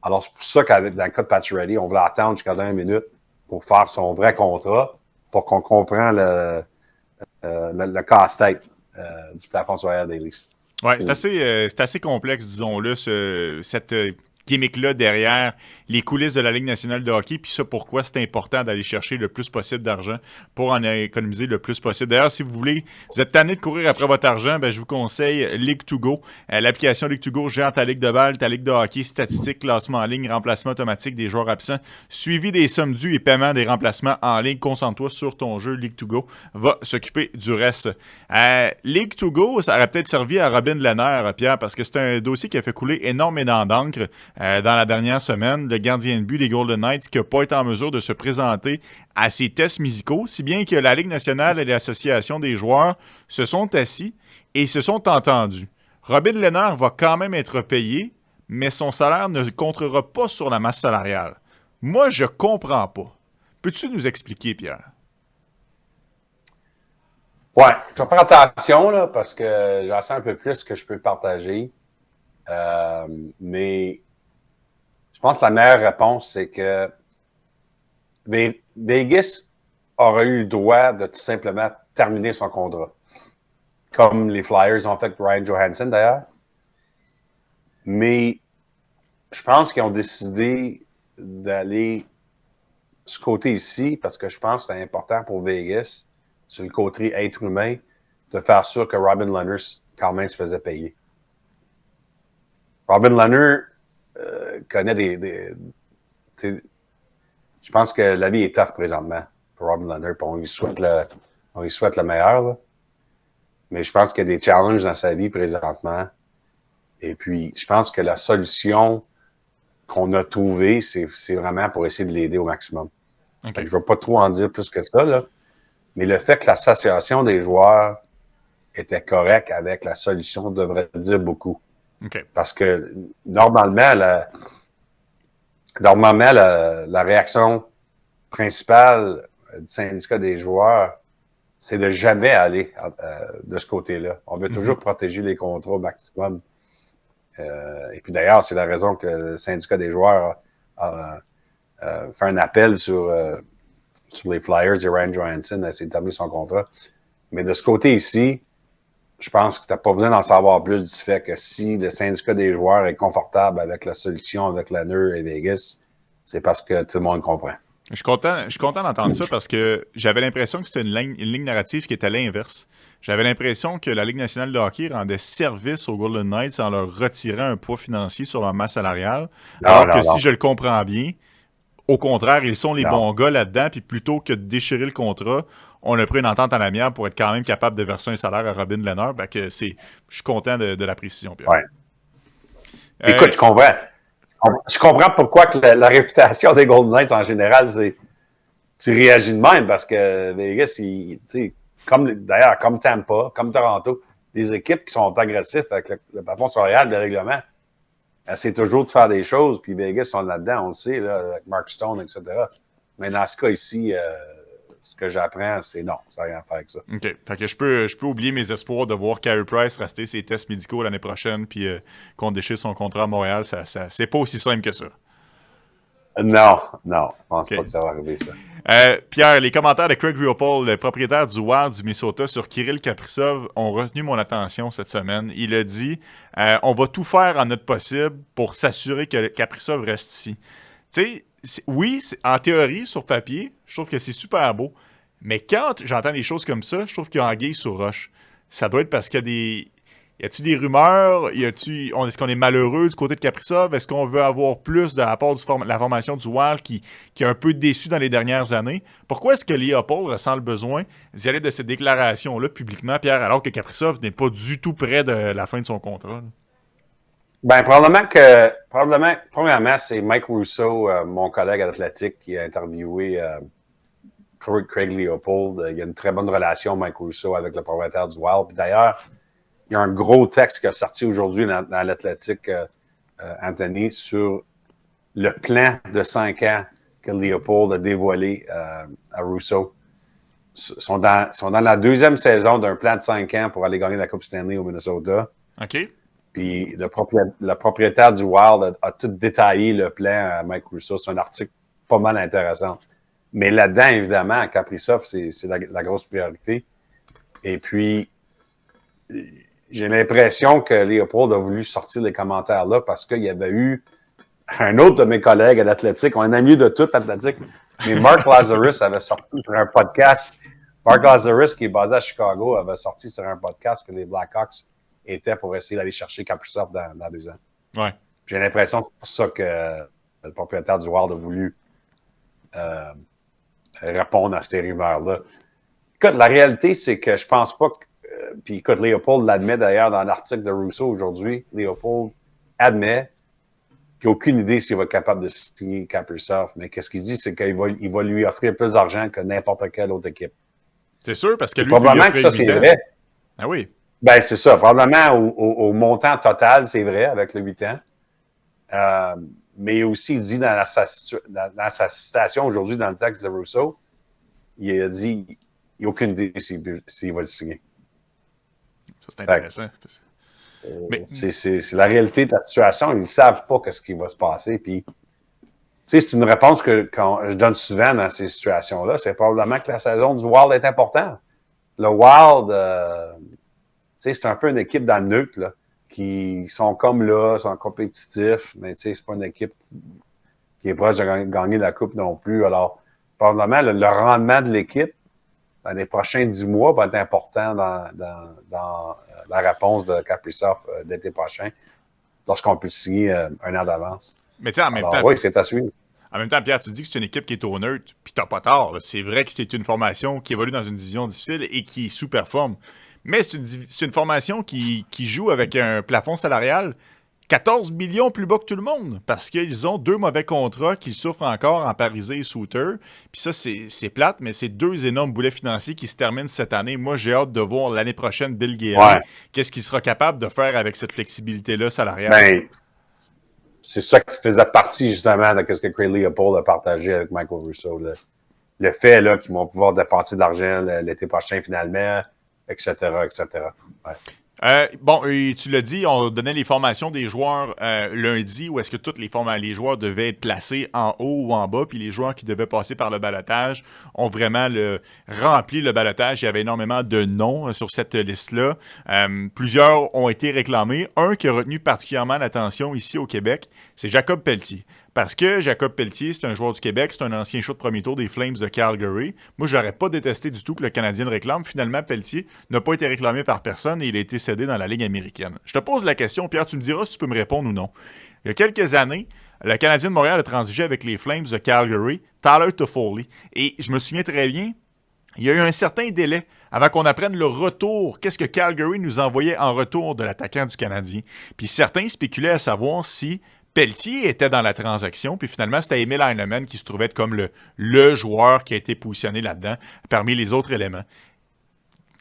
[SPEAKER 3] Alors, c'est pour ça qu'avec dans le cas de Pacioretty, on voulait attendre jusqu'à 20 minutes pour faire son vrai contrat, pour qu'on comprenne le casse-tête du plafond salarial des Leafs.
[SPEAKER 1] Oui, c'est assez complexe, disons-le, cette gimmick-là derrière les coulisses de la Ligue nationale de hockey. Puis ça, pourquoi c'est important d'aller chercher le plus possible d'argent pour en économiser le plus possible. D'ailleurs, si vous êtes tanné de courir après votre argent, je vous conseille League2Go. L'application League2Go gère ta ligue de balle, ta ligue de hockey, statistiques, classement en ligne, remplacement automatique des joueurs absents, suivi des sommes dues et paiement des remplacements en ligne. Concentre-toi sur ton jeu. League2Go va s'occuper du reste. League2Go, ça aurait peut-être servi à Robin Lehner, Pierre, parce que c'est un dossier qui a fait couler énormément d'encre dans la dernière semaine. Le gardien de but des Golden Knights qui n'a pas été en mesure de se présenter à ses tests musicaux, si bien que la Ligue nationale et l'Association des joueurs se sont assis et se sont entendus. Robin Lehner va quand même être payé, mais son salaire ne comptera pas sur la masse salariale. Moi, je comprends pas. Peux-tu nous expliquer, Pierre?
[SPEAKER 3] Ouais, je vais faire attention là, parce que j'en sais un peu plus que je peux partager. Mais je pense que la meilleure réponse, c'est que Vegas aurait eu le droit de tout simplement terminer son contrat. Comme les Flyers ont fait avec Ryan Johansson, d'ailleurs. Mais je pense qu'ils ont décidé d'aller ce côté ici, parce que je pense que c'est important pour Vegas, sur le côté être humain, de faire sûr que Robin Lehner, quand même, se faisait payer. Robin Lehner connaît je pense que la vie est tough présentement pour Robin Lehner. On lui souhaite le meilleur. Là. Mais je pense qu'il y a des challenges dans sa vie présentement. Et puis, je pense que la solution qu'on a trouvée, c'est vraiment pour essayer de l'aider au maximum. Okay. Je ne veux pas trop en dire plus que ça, là. Mais le fait que l'association des joueurs était correcte avec la solution devrait dire beaucoup.
[SPEAKER 1] Okay.
[SPEAKER 3] Parce que normalement, la réaction principale du syndicat des joueurs, c'est de jamais aller de ce côté-là. On veut toujours protéger les contrats au maximum. Et puis d'ailleurs, c'est la raison que le syndicat des joueurs a fait un appel sur les Flyers et Ryan Johansson à essayer d'établir son contrat. Mais de ce côté ici, je pense que tu n'as pas besoin d'en savoir plus du fait que si le syndicat des joueurs est confortable avec la solution avec Lehner et Vegas, c'est parce que tout le monde comprend.
[SPEAKER 1] Je suis content d'entendre ça parce que j'avais l'impression que c'était une ligne narrative qui était à l'inverse. J'avais l'impression que la Ligue nationale de hockey rendait service aux Golden Knights en leur retirant un poids financier sur leur masse salariale. Si je le comprends bien, Au contraire, ils sont les
[SPEAKER 3] Non.
[SPEAKER 1] bons gars là-dedans, puis plutôt que de déchirer le contrat, on a pris une entente en amiable pour être quand même capable de verser un salaire à Robin Lehner. Je suis content de la précision, Pierre.
[SPEAKER 3] Ouais. Écoute, je comprends. Je comprends pourquoi que la réputation des Golden Knights en général, c'est tu réagis de même parce que Vegas, d'ailleurs, comme Tampa, comme Toronto, des équipes qui sont agressives avec le plafond salarial, le règlement, essaient toujours de faire des choses, puis Vegas sont là-dedans, on le sait, là, avec Mark Stone, etc. Mais dans ce cas ici, ce que j'apprends, c'est non, ça n'a rien à faire avec ça.
[SPEAKER 1] OK. Fait que je peux oublier mes espoirs de voir Carey Price rester ses tests médicaux l'année prochaine puis qu'on déchire son contrat à Montréal. C'est pas aussi simple que ça.
[SPEAKER 3] Non, je pense
[SPEAKER 1] OK.
[SPEAKER 3] pas que ça va arriver, ça.
[SPEAKER 1] Pierre, les commentaires de Craig Leopold, le propriétaire du Wild du Minnesota, sur Kirill Kaprizov ont retenu mon attention cette semaine. Il a dit on va tout faire en notre possible pour s'assurer que Kaprizov reste ici. Tu sais, oui, en théorie, sur papier, je trouve que c'est super beau. Mais quand j'entends des choses comme ça, je trouve qu'il y a anguille sur roche. Ça doit être parce qu'il y a des. Y a-tu des rumeurs? Est-ce qu'on est malheureux du côté de Kaprizov? Est-ce qu'on veut avoir plus de la part de la formation du Wild qui est un peu déçu dans les dernières années? Pourquoi est-ce que Leopold ressent le besoin d'y aller de cette déclaration-là publiquement, Pierre, alors que Kaprizov n'est pas du tout près de la fin de son contrat? Là?
[SPEAKER 3] Ben, premièrement, c'est Mike Russo, mon collègue à l'Athletic, qui a interviewé Craig Leopold. Il y a une très bonne relation, Mike Russo, avec le propriétaire du Wild. Puis d'ailleurs, il y a un gros texte qui est sorti aujourd'hui dans l'Athletic, Anthony, sur le plan de 5 ans que Leopold a dévoilé à Russo. Ils sont dans la deuxième saison d'un plan de 5 ans pour aller gagner la Coupe Stanley au Minnesota.
[SPEAKER 1] OK.
[SPEAKER 3] Puis le propriétaire du Wild a tout détaillé le plan à Mike Russo. C'est un article pas mal intéressant. Mais là-dedans, évidemment, Kaprizov, c'est la grosse priorité. Et puis, j'ai l'impression que Leopold a voulu sortir les commentaires là parce qu'il y avait eu un autre de mes collègues à l'Athletic, on est mieux de tout l'Athletic, mais Mark Lazarus avait sorti sur un podcast. Mark Lazarus, qui est basé à Chicago, avait sorti sur un podcast que les Blackhawks étaient pour essayer d'aller chercher Kaprizov dans 2 ans.
[SPEAKER 1] Ouais.
[SPEAKER 3] J'ai l'impression que c'est pour ça que le propriétaire du Wild a voulu répondre à ces rumeurs-là. Écoute, la réalité, c'est que je pense pas que puis écoute, Leopold l'admet d'ailleurs dans l'article de Russo aujourd'hui. Leopold admet qu'il n'a aucune idée s'il va être capable de signer Kaprizov. Mais qu'est-ce qu'il dit, c'est qu'il va lui offrir plus d'argent que n'importe quelle autre équipe.
[SPEAKER 1] C'est sûr, parce que lui,
[SPEAKER 3] probablement que ça, c'est vrai.
[SPEAKER 1] Ah oui.
[SPEAKER 3] Ben, c'est ça. Probablement au montant total, c'est vrai, avec le 8 ans. Mais aussi, il dit dans sa citation aujourd'hui dans le texte de Russo, il a dit il n'a aucune idée s'il va le signer.
[SPEAKER 1] Ça, c'est intéressant.
[SPEAKER 3] Mais c'est la réalité de la situation. Ils ne savent pas ce qui va se passer. Puis, tu sais, c'est une réponse que je donne souvent dans ces situations-là. C'est probablement que la saison du Wild est importante. Le Wild, tu sais, c'est un peu une équipe dans le neutre, là, qui sont comme là, sont compétitifs, mais tu sais, c'est pas une équipe qui est proche de gagner la Coupe non plus. Alors, probablement, le rendement de l'équipe dans les prochains 10 mois va être important dans la réponse de Kaprizov l'été prochain, lorsqu'on peut signer un an d'avance.
[SPEAKER 1] Mais tu sais, en même temps...
[SPEAKER 3] Oui, c'est à suivre.
[SPEAKER 1] En même temps, Pierre, tu dis que c'est une équipe qui est au neutre, puis t'as pas tort. C'est vrai que c'est une formation qui évolue dans une division difficile et qui sous-performe. Mais c'est une formation qui joue avec un plafond salarial 14 millions plus bas que tout le monde, parce qu'ils ont 2 mauvais contrats qu'ils souffrent encore en Parisé et Suter. Puis ça, c'est plate, mais c'est 2 énormes boulets financiers qui se terminent cette année. Moi, j'ai hâte de voir l'année prochaine Bill Guérin. Ouais. Qu'est-ce qu'il sera capable de faire avec cette flexibilité-là salariale?
[SPEAKER 3] Ben, c'est ça qui faisait partie, justement, de ce que Craig Leopold a partagé avec Michael Russo. Le fait là, qu'ils vont pouvoir dépenser de l'argent l'été prochain, finalement, etc., etc. Ouais.
[SPEAKER 1] Bon, tu l'as dit, on donnait les formations des joueurs lundi, où est-ce que tous les joueurs devaient être placés en haut ou en bas, puis les joueurs qui devaient passer par le ballottage ont vraiment rempli le ballottage. Il y avait énormément de noms sur cette liste-là. Plusieurs ont été réclamés. Un qui a retenu particulièrement l'attention ici au Québec, c'est Jacob Pelletier. Parce que Jacob Pelletier, c'est un joueur du Québec, c'est un ancien choix de premier tour des Flames de Calgary. Moi, je n'aurais pas détesté du tout que le Canadien le réclame. Finalement, Pelletier n'a pas été réclamé par personne et il a été cédé dans la Ligue américaine. Je te pose la question, Pierre, tu me diras si tu peux me répondre ou non. Il y a quelques années, le Canadien de Montréal a transigé avec les Flames de Calgary, Tyler Toffoli. Et je me souviens très bien, il y a eu un certain délai avant qu'on apprenne le retour. Qu'est-ce que Calgary nous envoyait en retour de l'attaquant du Canadien? Puis certains spéculaient à savoir si Pelletier était dans la transaction, puis finalement, c'était Emil Heinemann qui se trouvait être comme le joueur qui a été positionné là-dedans, parmi les autres éléments.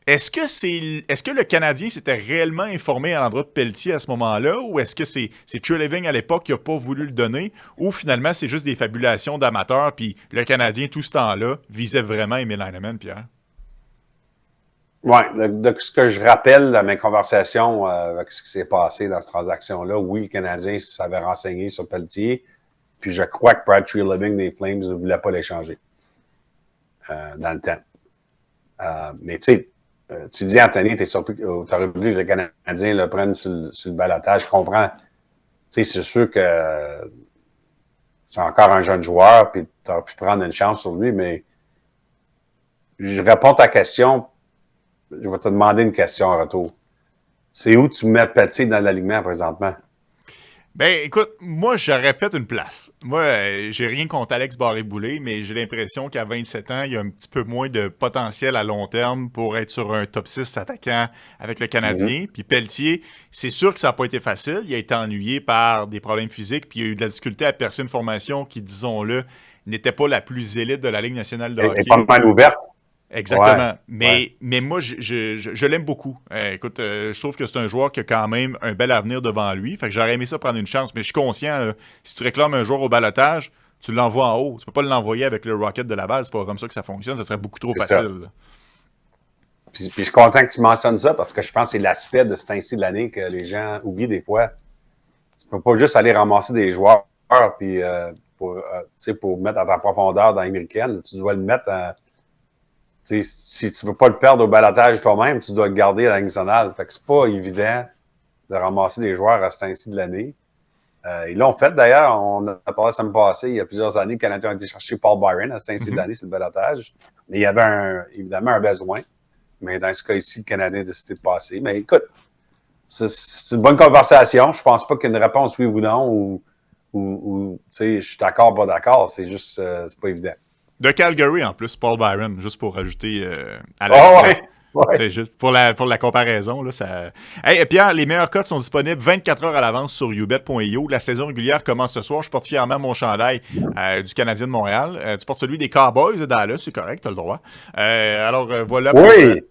[SPEAKER 1] Est-ce que le Canadien s'était réellement informé à l'endroit de Pelletier à ce moment-là, ou est-ce que c'est Treliving à l'époque qui n'a pas voulu le donner, ou finalement, c'est juste des fabulations d'amateurs, puis le Canadien, tout ce temps-là, visait vraiment Emil Heinemann, Pierre?
[SPEAKER 3] Oui, de ce que je rappelle de mes conversations avec ce qui s'est passé dans cette transaction-là, oui, le Canadien s'avait renseigné sur Pelletier, puis je crois que Brad Treliving des Flames ne voulait pas l'échanger dans le temps. Mais tu sais, tu dis, Anthony, t'es surpris, t'aurais voulu que le Canadien le prenne sur le balotage. Je comprends. Tu sais, c'est sûr que c'est encore un jeune joueur, puis t'aurais pu prendre une chance sur lui, mais je réponds à ta question. Je vais te demander une question en retour. C'est où tu mets Pelletier dans l'alignement présentement?
[SPEAKER 1] Ben, écoute, moi, j'aurais fait une place. Moi, j'ai rien contre Alex Barré-Boulet, mais j'ai l'impression qu'à 27 ans, il y a un petit peu moins de potentiel à long terme pour être sur un top 6 attaquant avec le Canadien. Puis Pelletier, c'est sûr que ça n'a pas été facile. Il a été ennuyé par des problèmes physiques, puis il a eu de la difficulté à percer une formation qui, disons-le, n'était pas la plus élite de la Ligue nationale de hockey.
[SPEAKER 3] Elle est pas mal ouverte.
[SPEAKER 1] Exactement.
[SPEAKER 3] Ouais,
[SPEAKER 1] mais moi, je l'aime beaucoup. Écoute, je trouve que c'est un joueur qui a quand même un bel avenir devant lui. Fait que j'aurais aimé ça prendre une chance. Mais je suis conscient, si tu réclames un joueur au balotage, tu l'envoies en haut. Tu peux pas l'envoyer avec le Rocket de Laval. C'est pas comme ça que ça fonctionne. Ça serait beaucoup trop facile.
[SPEAKER 3] Puis je suis content que tu mentionnes ça parce que je pense que c'est l'aspect de ce temps-ci de l'année que les gens oublient des fois. Tu peux pas juste aller ramasser des joueurs puis, pour mettre à ta profondeur dans l'américaine. Tu dois le mettre en... T'sais, si tu ne veux pas le perdre au balotage toi-même, tu dois le garder à la Ligue nationale. Fait que c'est pas évident de ramasser des joueurs à ce temps-ci de l'année. Ils l'ont fait d'ailleurs. On a parlé la semaine passée, il y a plusieurs années, les Canadiens ont été chercher Paul Byron à ce temps-ci de l'année sur le balotage. Mais il y avait évidemment un besoin. Mais dans ce cas-ci, le Canadien a décidé de passer. Mais écoute, c'est une bonne conversation. Je pense pas qu'il y ait une réponse oui ou non ou tu sais, je suis d'accord, pas d'accord. C'est juste, c'est pas évident.
[SPEAKER 1] De Calgary, en plus, Paul Byron, juste pour rajouter à la
[SPEAKER 3] ouais.
[SPEAKER 1] Juste pour la comparaison. Là, ça... Hey, Pierre, les meilleurs codes sont disponibles 24 heures à l'avance sur youbet.io. La saison régulière commence ce soir. Je porte fièrement mon chandail du Canadien de Montréal. Tu portes celui des Cowboys de Dallas, c'est correct, tu as le droit. Alors, voilà.
[SPEAKER 3] Oui!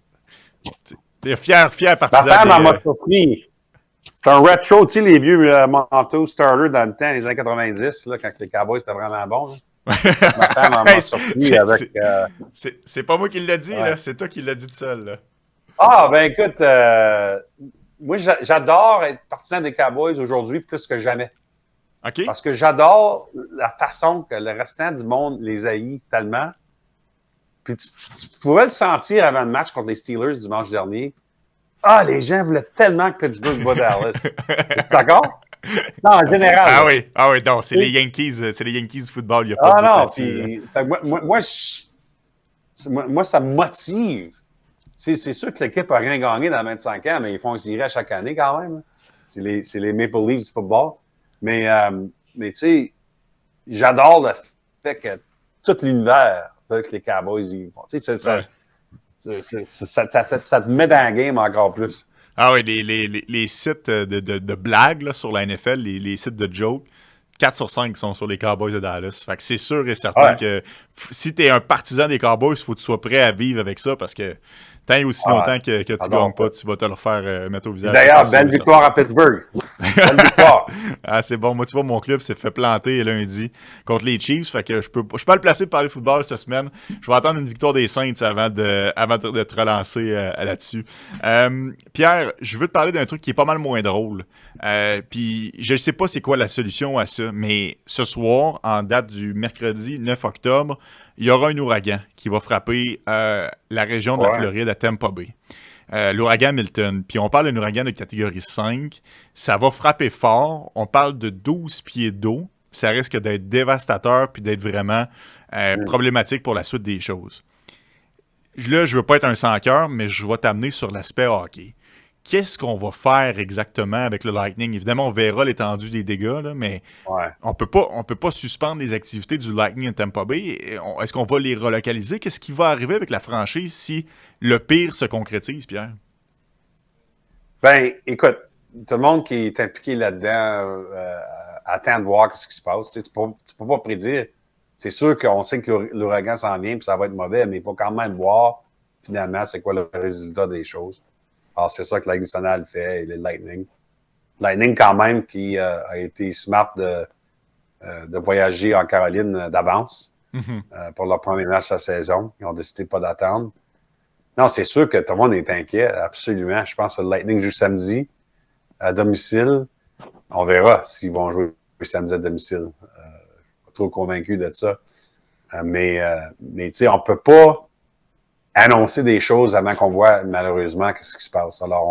[SPEAKER 1] T'es fier partisan.
[SPEAKER 3] Ma femme m'a surpris. C'est un retro, tu sais, les vieux manteaux starter dans le temps, les années 90, là, quand les Cowboys étaient vraiment bons. Là. Ma femme m'a surpris avec...
[SPEAKER 1] C'est pas moi qui l'ai dit, là. C'est toi qui l'as dit tout seul, là.
[SPEAKER 3] Ah, ben écoute, moi, j'adore être partisan des Cowboys aujourd'hui plus que jamais.
[SPEAKER 1] OK.
[SPEAKER 3] Parce que j'adore la façon que le restant du monde les haït tellement. Puis tu pouvais le sentir avant le match contre les Steelers dimanche dernier. Ah, les gens voulaient tellement que Pittsburgh bat Dallas. Es-tu d'accord? Non, en général.
[SPEAKER 1] Ah oui, non, c'est les Yankees du football, il n'y a pas de doute là-dessus.
[SPEAKER 3] Moi, ça me motive. C'est sûr que l'équipe n'a rien gagné dans 25 ans, mais ils font une série à chaque année quand même. C'est les Maple Leafs du football. Mais tu sais, j'adore le fait que tout l'univers veut que les Cowboys y vont. Tu sais, ça te met dans la game encore plus.
[SPEAKER 1] Ah oui, les sites de blagues là, sur la NFL, les sites de jokes, 4 sur 5 sont sur les Cowboys de Dallas. Fait que c'est sûr et certain que si tu es un partisan des Cowboys, il faut que tu sois prêt à vivre avec ça parce que tant et aussi longtemps que tu ne gagnes pas, tu vas te le faire mettre au visage.
[SPEAKER 3] D'ailleurs, belle victoire à Pittsburgh. Belle victoire.
[SPEAKER 1] Ah, c'est bon. Moi, tu vois, mon club s'est fait planter lundi contre les Chiefs. Fait que je peux pas le placer pour parler de football cette semaine. Je vais attendre une victoire des Saints avant de te relancer là-dessus. Pierre, je veux te parler d'un truc qui est pas mal moins drôle. Puis je ne sais pas c'est quoi la solution à ça, mais ce soir, en date du mercredi 9 octobre, il y aura un ouragan qui va frapper la région de la Floride à Tampa Bay. L'ouragan Milton. Puis on parle d'un ouragan de catégorie 5. Ça va frapper fort. On parle de 12 pieds d'eau. Ça risque d'être dévastateur puis d'être vraiment problématique pour la suite des choses. Là, je veux pas être un sans-cœur, mais je vais t'amener sur l'aspect hockey. qu'est-ce qu'on va faire exactement avec le Lightning? Évidemment, on verra l'étendue des dégâts, là, mais on peut pas suspendre les activités du Lightning à Tampa Bay. Est-ce qu'on va les relocaliser? Qu'est-ce qui va arriver avec la franchise si le pire se concrétise, Pierre?
[SPEAKER 3] Ben, écoute, tout le monde qui est impliqué là-dedans attend de voir ce qui se passe. Tu peux pas prédire. C'est sûr qu'on sait que l'ouragan s'en vient et ça va être mauvais, mais il faut quand même voir finalement c'est quoi le résultat des choses. Alors, c'est ça que la Ligue nationale fait et le Lightning. Lightning, quand même, qui a été smart de voyager en Caroline d'avance pour leur premier match de la saison. Ils ont décidé de pas d'attendre. Non, c'est sûr que tout le monde est inquiet, absolument. Je pense que le Lightning joue samedi à domicile. On verra s'ils vont jouer samedi à domicile. Pas trop convaincu de ça. Mais tu sais, on peut pas annoncer des choses avant qu'on voit malheureusement ce qui se passe. Alors,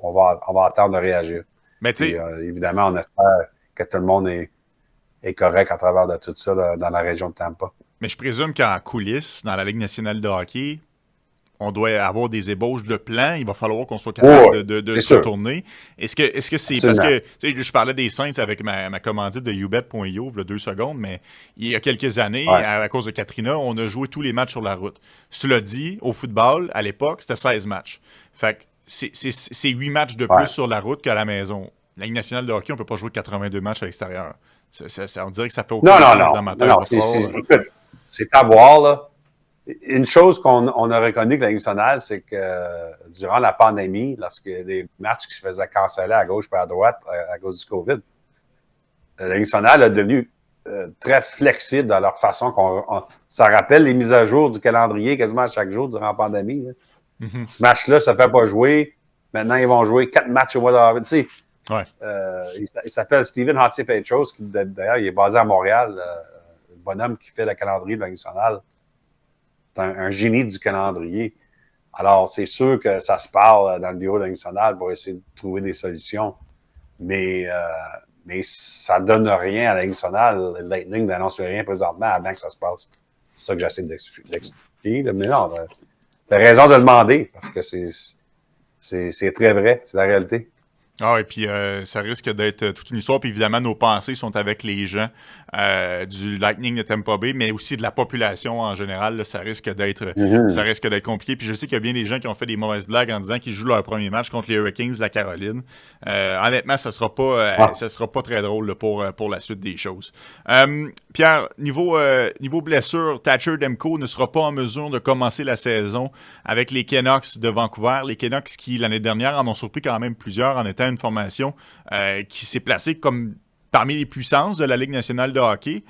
[SPEAKER 3] on va attendre de réagir.
[SPEAKER 1] Mais tu sais,
[SPEAKER 3] évidemment, on espère que tout le monde est correct à travers de tout ça dans la région de Tampa.
[SPEAKER 1] Mais je présume qu'en coulisses, dans la Ligue nationale de hockey, on doit avoir des ébauches de plans. Il va falloir qu'on soit capable de se retourner. Est-ce que c'est... Parce que, tu sais, je parlais des Saints avec ma commandite de ubet.io, il y a 2 secondes, mais il y a quelques années, à cause de Katrina, on a joué tous les matchs sur la route. Cela dit, au football, à l'époque, c'était 16 matchs. Fait que c'est 8 matchs de plus sur la route qu'à la maison. La Ligue nationale de hockey, on ne peut pas jouer 82 matchs à l'extérieur. On dirait que ça fait aucun sens dans ma tête.
[SPEAKER 3] Écoute, c'est à voir, là. Une chose qu'on a reconnu que la Ligue nationale, c'est que durant la pandémie, lorsqu'il y a des matchs qui se faisaient canceller à gauche et à droite à cause du COVID, la Ligue nationale a devenu très flexible dans leur façon ça rappelle les mises à jour du calendrier quasiment chaque jour durant la pandémie. Ce match-là, ça ne fait pas jouer. Maintenant, ils vont jouer 4 matchs au mois d'avril. Tu sais, il s'appelle Stephen Hatzier-Petros, qui d'ailleurs, il est basé à Montréal, le bonhomme qui fait le calendrier de la Ligue nationale. C'est un génie du calendrier. Alors, c'est sûr que ça se parle dans le bureau de la Ligue nationale pour essayer de trouver des solutions. Mais ça ne donne rien à la Ligue nationale. Le Lightning n'annonce rien présentement avant que ça se passe. C'est ça que j'essaie d'expliquer. Mais non, tu as raison de demander parce que c'est très vrai. C'est la réalité.
[SPEAKER 1] Ah, et puis ça risque d'être toute une histoire. Puis évidemment, nos pensées sont avec les gens du Lightning de Tampa Bay, mais aussi de la population en général. Là, ça risque d'être compliqué. Puis je sais qu'il y a bien des gens qui ont fait des mauvaises blagues en disant qu'ils jouent leur premier match contre les Hurricanes de la Caroline. Honnêtement, ça sera pas très drôle là, pour la suite des choses. Pierre, niveau blessure, Thatcher Demko ne sera pas en mesure de commencer la saison avec les Canucks de Vancouver. Les Canucks qui, l'année dernière, en ont surpris quand même plusieurs en étant une formation qui s'est placée comme parmi les puissances de la Ligue nationale de hockey.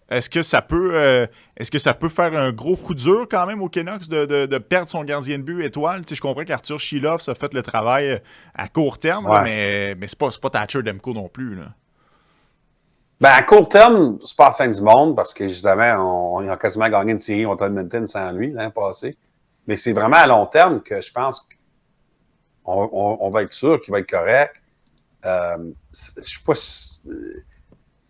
[SPEAKER 1] Est-ce que ça peut faire un gros coup dur quand même aux Canucks de perdre son gardien de but étoile? Tu sais, je comprends qu'Arthur Chilov a fait le travail à court terme, là, mais c'est pas Thatcher Demko non plus. Là.
[SPEAKER 3] Ben, à court terme, c'est pas la fin du monde parce que justement, on a quasiment gagné une série contre Edmonton sans lui l'an passé. Mais c'est vraiment à long terme que je pense qu'on va être sûr qu'il va être correct. Je sais pas si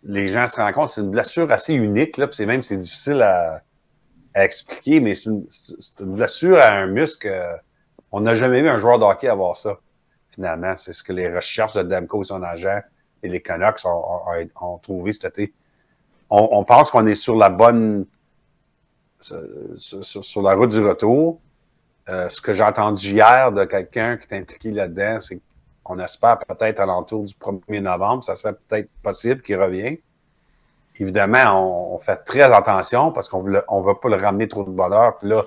[SPEAKER 3] les gens se rendent compte, c'est une blessure assez unique, là, puis c'est difficile à expliquer, mais c'est une blessure à un muscle. On n'a jamais vu un joueur de hockey avoir ça, finalement. C'est ce que les recherches de Demko et son agent et les Canucks ont trouvé cet été. On pense qu'on est sur la bonne... sur la route du retour. Ce que j'ai entendu hier de quelqu'un qui est impliqué là-dedans, c'est qu'on espère peut-être à l'entour du 1er novembre, ça serait peut-être possible qu'il revienne. Évidemment, on fait très attention parce qu'on ne veut pas le ramener trop de bonheur, puis là,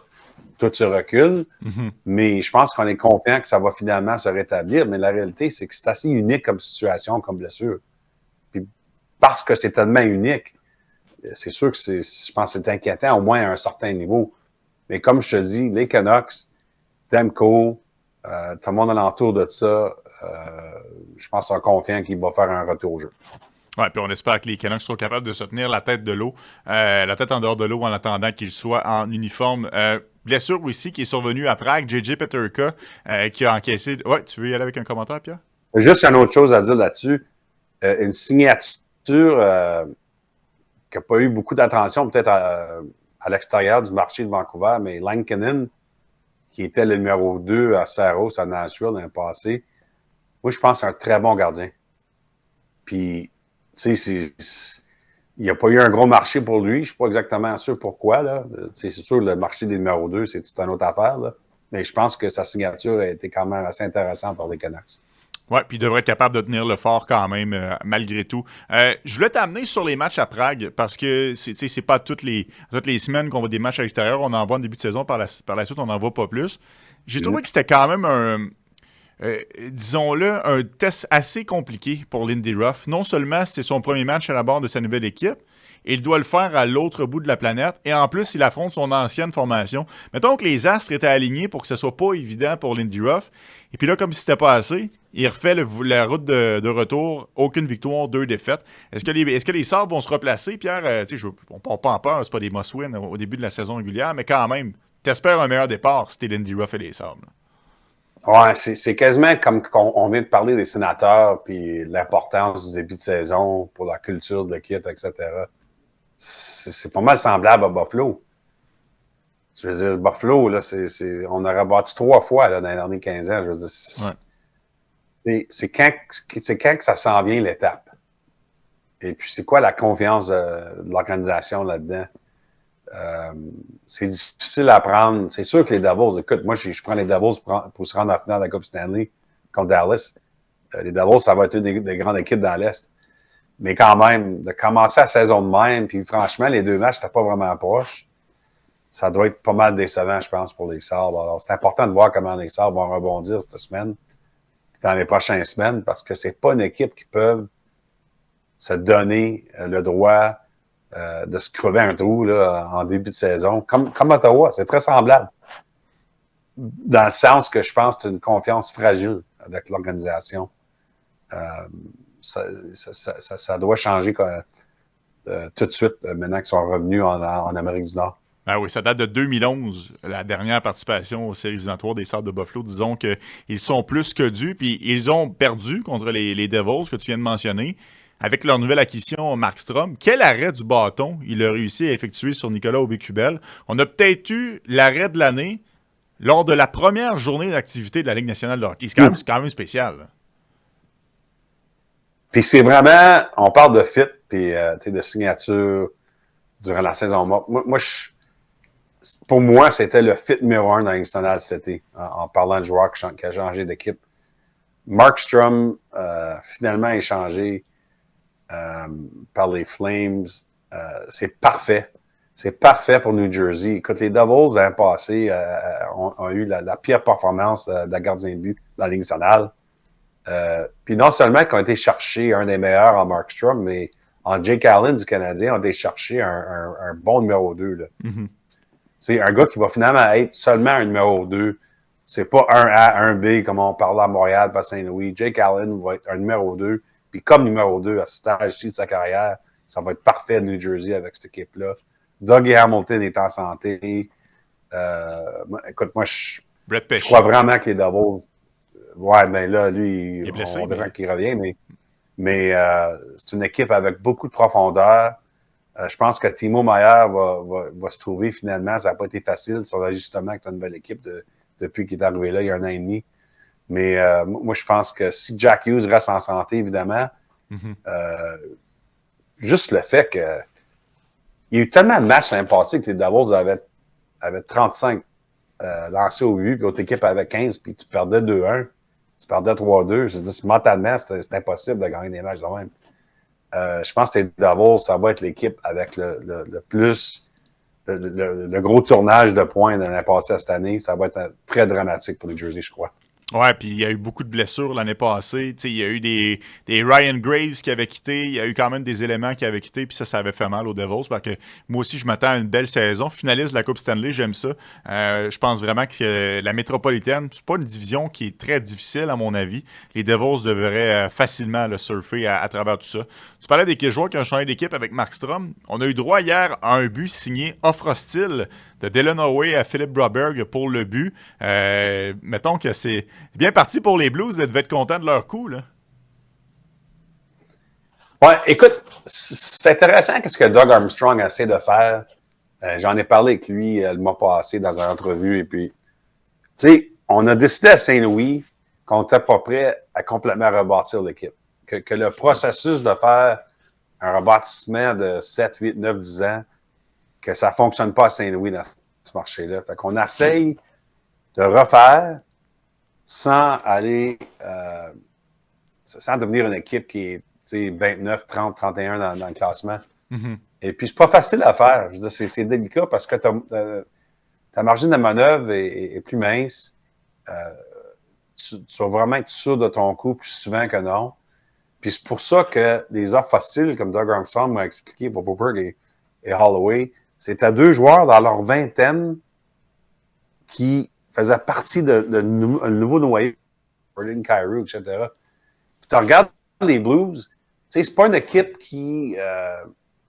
[SPEAKER 3] tout se recule. Mm-hmm. Mais je pense qu'on est confiant que ça va finalement se rétablir. Mais la réalité, c'est que c'est assez unique comme situation, comme blessure. Puis parce que c'est tellement unique, c'est sûr que je pense que c'est inquiétant, au moins à un certain niveau. Mais comme je te dis, les Canucks, Demko, tout le monde alentour de ça, je pense qu'ils sont confiants qu'il va faire un retour au jeu.
[SPEAKER 1] Oui, puis on espère que les Canucks soient capables de se tenir la tête de l'eau, la tête en dehors de l'eau en attendant qu'ils soient en uniforme. Blessure aussi qui est survenue à Prague, J.J. Peterka, qui a encaissé... Ouais, tu veux y aller avec un commentaire, Pierre?
[SPEAKER 3] Juste une autre chose à dire là-dessus. Une signature qui n'a pas eu beaucoup d'attention, peut-être à l'extérieur du marché de Vancouver, mais Lankinen, qui était le numéro 2 à Saros, à Nashville, l'année passée, Moi, je pense que c'est un très bon gardien. Puis, tu sais, il n'y a pas eu un gros marché pour lui. Je ne suis pas exactement sûr pourquoi. Là. C'est sûr, le marché des numéros 2, c'est toute une autre affaire. Là. Mais je pense que sa signature a été quand même assez intéressante pour les Canucks.
[SPEAKER 1] Oui, puis il devrait être capable de tenir le fort quand même, malgré tout. Je voulais t'amener sur les matchs à Prague, parce que c'est pas toutes les semaines qu'on voit des matchs à l'extérieur. On en voit en début de saison, par la suite, on n'en voit pas plus. J'ai trouvé que c'était quand même disons-le, un test assez compliqué pour Lindy Ruff. Non seulement c'est son premier match à la barre de sa nouvelle équipe, il doit le faire à l'autre bout de la planète, et en plus, il affronte son ancienne formation. Mettons que les astres étaient alignés pour que ce soit pas évident pour Lindy Ruff, et puis là, comme si c'était pas assez, il refait la route de retour, aucune victoire, 2 défaites. Est-ce que les Sabres vont se replacer, Pierre? On ne part pas en peur, c'est pas des must-win au début de la saison régulière, mais quand même, t'espères un meilleur départ si t'es Lindy Ruff et les Sabres.
[SPEAKER 3] Ouais, c'est quasiment comme on vient de parler des sénateurs puis l'importance du début de saison pour la culture de l'équipe, etc. C'est pas mal semblable à Buffalo. Je veux dire, Buffalo, là, on aurait bâti 3 fois là, dans les derniers 15 ans. Je veux dire, c'est quand que ça s'en vient l'étape. Et puis, c'est quoi la confiance de l'organisation là-dedans? C'est difficile à prendre. C'est sûr que les Devils, écoute, moi, je prends les Devils pour se rendre à la finale de la Coupe Stanley contre Dallas. Les Devils, ça va être une des grandes équipes dans l'Est. Mais quand même, de commencer la saison de même, puis franchement, les 2 matchs, t'es pas vraiment proche. Ça doit être pas mal décevant, je pense, pour les Sabres. Alors, c'est important de voir comment les Sabres vont rebondir cette semaine, dans les prochaines semaines, parce que c'est pas une équipe qui peut se donner le droit de se crever un trou là, en début de saison. Comme Ottawa, c'est très semblable. Dans le sens que je pense que c'est une confiance fragile avec l'organisation. Ça doit changer tout de suite maintenant qu'ils sont revenus en Amérique du Nord.
[SPEAKER 1] Ah oui, ça date de 2011, la dernière participation aux séries éliminatoires des Sabres de Buffalo. Disons qu'ils sont plus que dus, puis ils ont perdu contre les Devils que tu viens de mentionner. Avec leur nouvelle acquisition, Markstrom, quel arrêt du bâton il a réussi à effectuer sur Nicolas Aubé-Kubel. On a peut-être eu l'arrêt de l'année lors de la première journée d'activité de la Ligue nationale de hockey. C'est quand même spécial. Là.
[SPEAKER 3] Puis c'est vraiment, on parle de fit, puis de signature durant la saison morte. Pour moi, c'était le fit numéro 1 dans la Ligue nationale cet été, en parlant de joueur qui a changé d'équipe. Markstrom, finalement, échangé par les Flames. C'est parfait. C'est parfait pour New Jersey. Écoute, les Devils, l'an passé, ont eu la pire performance de la gardien de but dans la Ligue nationale. Puis non seulement qu'ils ont été chercher un des meilleurs en Markstrom, mais en Jake Allen du Canadien, ont été chercher un bon numéro 2. Là. Mm-hmm. C'est un gars qui va finalement être seulement un numéro 2. C'est pas un A, un B, comme on parlait à Montréal, pas Saint-Louis. Jake Allen va être un numéro 2. Puis comme numéro 2 à ce stage-ci de sa carrière, ça va être parfait à New Jersey avec cette équipe-là. Dougie Hamilton est en santé. Écoute, moi, je crois vraiment que les Devils... Ouais, mais là, lui,
[SPEAKER 1] il est blessé,
[SPEAKER 3] on verra qu'il revient, mais c'est une équipe avec beaucoup de profondeur. Je pense que Timo Meier va se trouver finalement. Ça n'a pas été facile son ajustement avec sa nouvelle équipe depuis qu'il est arrivé là il y a 1 an et demi. Mais moi, je pense que si Jack Hughes reste en santé, évidemment, juste le fait que il y a eu tellement de matchs l'année passée que les Devils avaient 35 lancés au but, puis l'autre équipe avait 15, puis tu perdais 2-1, tu perdais 3-2. Je veux dire, mentalement, c'est impossible de gagner des matchs de même. Je pense que les Devils, ça va être l'équipe avec le plus, le gros tournage de points de l'année passée à cette année. Ça va être très dramatique pour les Jersey, je crois.
[SPEAKER 1] Ouais, puis il y a eu beaucoup de blessures l'année passée. Il y a eu des Ryan Graves qui avaient quitté. Il y a eu quand même des éléments qui avaient quitté. Puis ça avait fait mal aux Devils. Parce que moi aussi, je m'attends à une belle saison. Finaliste de la Coupe Stanley, j'aime ça. Je pense vraiment que la métropolitaine, c'est pas une division qui est très difficile, à mon avis. Les Devils devraient facilement le surfer à travers tout ça. Tu parlais des joueurs qui ont changé d'équipe avec Markstrom. On a eu droit hier à un but signé offre hostile de Dylan Howe à Philippe Broberg pour le but. Mettons que c'est bien parti pour les Blues. Ils devaient être contents de leur coup, là.
[SPEAKER 3] Ouais, écoute, c'est intéressant ce que Doug Armstrong essaie de faire. J'en ai parlé avec lui le mois passé dans une entrevue. Et puis, tu sais, on a décidé à Saint-Louis qu'on n'était pas prêt à à complètement rebâtir l'équipe. Que le processus de faire un rebâtissement de 7, 8, 9, 10 ans, que ça ne fonctionne pas à Saint-Louis dans ce marché-là. Fait qu'on essaye de refaire sans aller, sans devenir une équipe qui est 29, 30, 31 dans le classement.
[SPEAKER 1] Mm-hmm.
[SPEAKER 3] Et puis, c'est pas facile à faire. Je veux dire, c'est délicat parce que ta margine de manœuvre est plus mince. Tu vas vraiment être sûr de ton coup plus souvent que non. Puis c'est pour ça que les offres faciles, comme Doug Armstrong m'a expliqué pour Boberg et Holloway, c'est à 2 joueurs dans leur vingtaine qui faisaient partie de nouveau noyau, Jordan Kyrou, etc. Puis tu regardes les Blues, c'est pas une équipe qui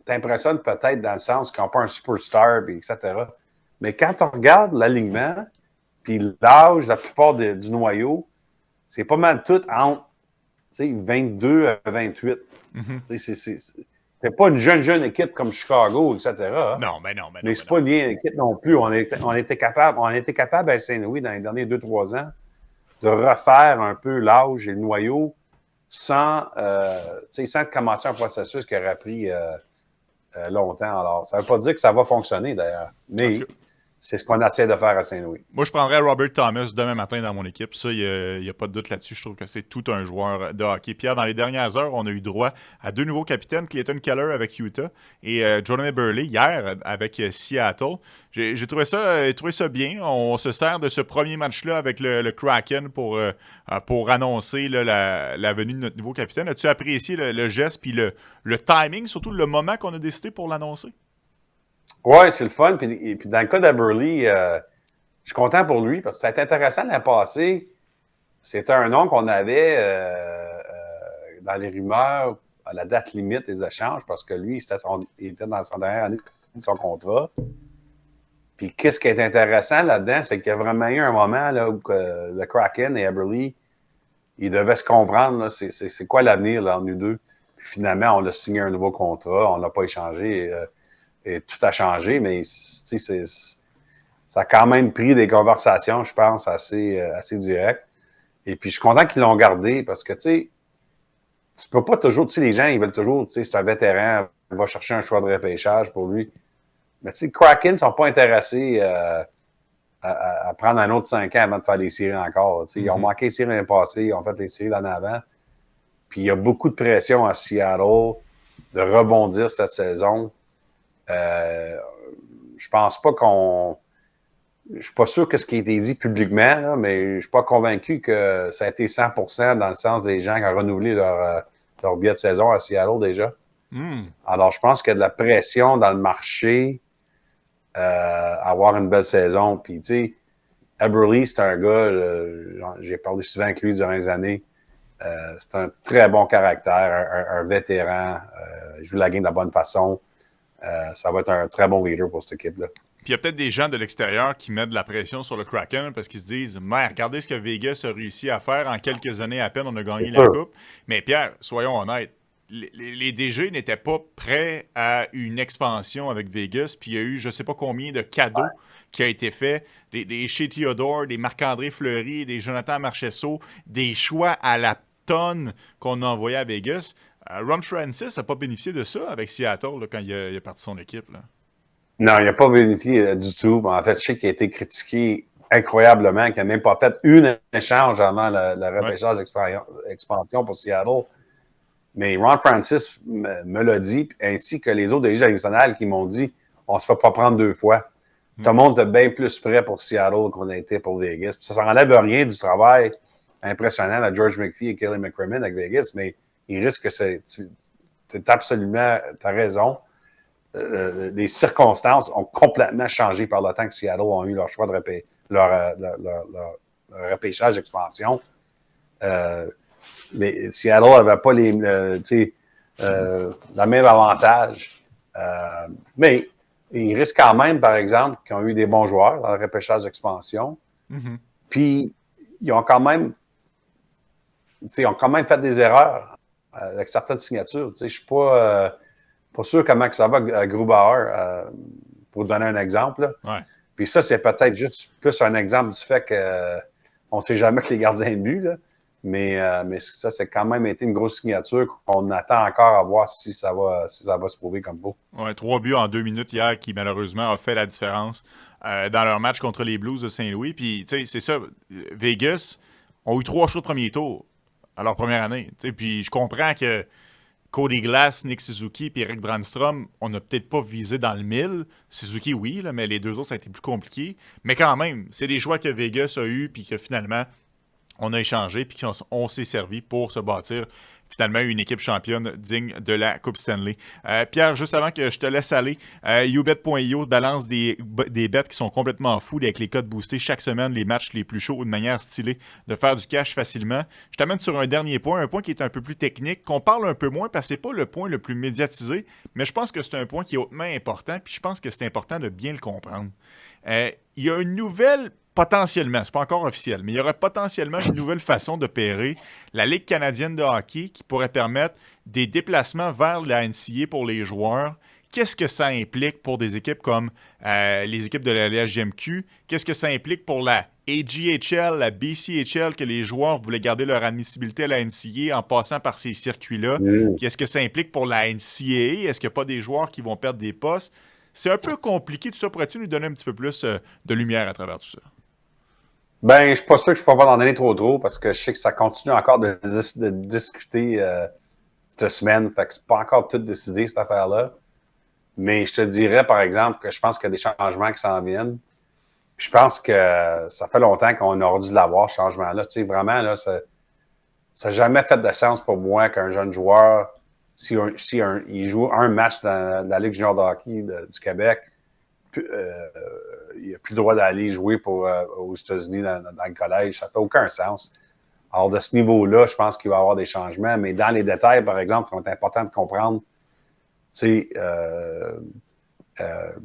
[SPEAKER 3] t'impressionne peut-être dans le sens qu'ils n'ont pas un superstar, etc. Mais quand tu regardes l'alignement, puis l'âge, la plupart du noyau, c'est pas mal tout entre 22 à 28. Mm-hmm. C'est pas une jeune équipe comme Chicago, etc.
[SPEAKER 1] Non.
[SPEAKER 3] Mais c'est pas une vieille équipe non plus. On était capable à Saint-Louis dans les derniers 2-3 ans de refaire un peu l'âge et le noyau sans commencer un processus qui aurait pris longtemps. Alors, ça veut pas dire que ça va fonctionner d'ailleurs. Mais c'est ce qu'on essaie de faire à Saint-Louis.
[SPEAKER 1] Moi, je prendrais Robert Thomas demain matin dans mon équipe. Ça, il n'y a pas de doute là-dessus. Je trouve que c'est tout un joueur de hockey. Pierre, dans les dernières heures, on a eu droit à 2 nouveaux capitaines, Clayton Keller avec Utah et Jordan Burley hier avec Seattle. J'ai trouvé ça bien. On se sert de ce premier match-là avec le Kraken pour annoncer la venue de notre nouveau capitaine. As-tu apprécié le geste puis le timing, surtout le moment qu'on a décidé pour l'annoncer?
[SPEAKER 3] Oui, c'est le fun. Puis dans le cas d'Aberley, je suis content pour lui parce que ça a été intéressant l'année passée. C'était un nom qu'on avait dans les rumeurs à la date limite des échanges parce que lui, il était dans son dernière année de son contrat. Puis qu'est-ce qui est intéressant là-dedans, c'est qu'il y a vraiment eu un moment là, où le Kraken et Aberley, ils devaient se comprendre. Là, c'est quoi l'avenir là, entre nous deux. Puis finalement, on a signé un nouveau contrat, on n'a pas échangé. Et tout a changé, mais ça a quand même pris des conversations, je pense, assez directes. Et puis, je suis content qu'ils l'ont gardé parce que, tu peux pas toujours, les gens, ils veulent toujours, c'est un vétéran, on va chercher un choix de repêchage pour lui. Mais, Kraken ne sont pas intéressés à prendre un autre 5 ans avant de faire les séries encore. Ils ont manqué les séries l'année passée, ils ont fait les séries l'année avant. Puis, il y a beaucoup de pression à Seattle de rebondir cette saison. Je pense pas je suis pas sûr que ce qui a été dit publiquement, là, mais je suis pas convaincu que ça a été 100% dans le sens des gens qui ont renouvelé leur billet de saison à Seattle déjà. Alors, je pense qu'il y a de la pression dans le marché à avoir une belle saison. Puis, tu sais, Aberley, c'est un gars, j'ai parlé souvent avec lui durant les années. C'est un très bon caractère, un vétéran. Il joue la game de la bonne façon. Ça va être un très bon leader pour cette équipe-là.
[SPEAKER 1] Puis il y a peut-être des gens de l'extérieur qui mettent de la pression sur le Kraken parce qu'ils se disent « Mais regardez ce que Vegas a réussi à faire en quelques années à peine, on a gagné la Coupe. » Mais Pierre, soyons honnêtes, les DG n'étaient pas prêts à une expansion avec Vegas, puis il y a eu je ne sais pas combien de cadeaux qui a été fait, des Shea Theodore, des Marc-André Fleury, des Jonathan Marchessault, des choix à la tonne qu'on a envoyés à Vegas. Ron Francis n'a pas bénéficié de ça avec Seattle là, quand il a parti son équipe. Là.
[SPEAKER 3] Non, il n'a pas bénéficié du tout. En fait, je sais qu'il a été critiqué incroyablement, qu'il n'a même pas fait une échange avant la repêchage expansion pour Seattle. Mais Ron Francis me l'a dit, ainsi que les autres dirigeants nationaux qui m'ont dit on ne se fait pas prendre 2 fois. Tout le monde est bien plus prêt pour Seattle qu'on a été pour Vegas. Puis ça n'enlève rien du travail impressionnant de George McPhee et Kelly McCrimmon avec Vegas, mais il risque que t'as raison. Les circonstances ont complètement changé par le temps que Seattle ont eu leur choix de leur repêchage d'expansion. Mais Seattle n'avait pas le même avantage. Mais ils risquent quand même, par exemple, qu'ils ont eu des bons joueurs dans le repêchage d'expansion. Mm-hmm. Puis, ils ont quand même fait des erreurs avec certaines signatures. Je ne suis pas sûr comment que ça va à Grubauer, pour donner un exemple. Ouais. Puis ça, c'est peut-être juste plus un exemple du fait qu'on ne sait jamais que les gardiens de but. Là. Mais ça, c'est quand même été une grosse signature qu'on attend encore à voir si ça va se prouver comme beau.
[SPEAKER 1] Ouais, 3 buts en 2 minutes hier qui, malheureusement, a fait la différence dans leur match contre les Blues de Saint-Louis. Puis, tu sais, c'est ça. Vegas ont eu 3 choix de premier tour à leur première année. Puis, je comprends que Cody Glass, Nick Suzuki et Eric Brandstrom, on n'a peut-être pas visé dans le 1000. Suzuki, oui, là, mais les deux autres, ça a été plus compliqué. Mais quand même, c'est des choix que Vegas a eus puis que finalement, on a échangé puis qu'on s'est servi pour se bâtir finalement une équipe championne digne de la Coupe Stanley. Pierre, juste avant que je te laisse aller, YouBet.io balance des bets qui sont complètement fous avec les codes boostés chaque semaine, les matchs les plus chauds de manière stylée, de faire du cash facilement. Je t'amène sur un dernier point, un point qui est un peu plus technique, qu'on parle un peu moins parce que c'est pas le point le plus médiatisé, mais je pense que c'est un point qui est hautement important, puis je pense que c'est important de bien le comprendre. Il y a une nouvelle potentiellement, c'est pas encore officiel, mais il y aurait potentiellement une nouvelle façon de pairer la Ligue canadienne de hockey qui pourrait permettre des déplacements vers la NCAA pour les joueurs. Qu'est-ce que ça implique pour des équipes comme les équipes de la LHJMQ? Qu'est-ce que ça implique pour la AGHL, la BCHL, que les joueurs voulaient garder leur admissibilité à la NCAA en passant par ces circuits-là? Puis est-ce que ça implique pour la NCAA? Est-ce qu'il n'y a pas des joueurs qui vont perdre des postes? C'est un peu compliqué tout ça. Pourrais-tu nous donner un petit peu plus de lumière à travers tout ça?
[SPEAKER 3] Ben, je suis pas sûr que je peux pas en donner trop parce que je sais que ça continue encore de discuter cette semaine. Fait que c'est pas encore tout décidé, cette affaire-là. Mais je te dirais, par exemple, que je pense qu'il y a des changements qui s'en viennent. Puis je pense que ça fait longtemps qu'on aurait dû l'avoir, ce changement-là. Tu sais, vraiment, là, ça n'a jamais fait de sens pour moi qu'un jeune joueur, il joue un match dans la Ligue junior de hockey du Québec, il n'a plus le droit d'aller jouer aux États-Unis dans le collège. Ça ne fait aucun sens. Alors, de ce niveau-là, je pense qu'il va y avoir des changements. Mais dans les détails, par exemple, c'est important de comprendre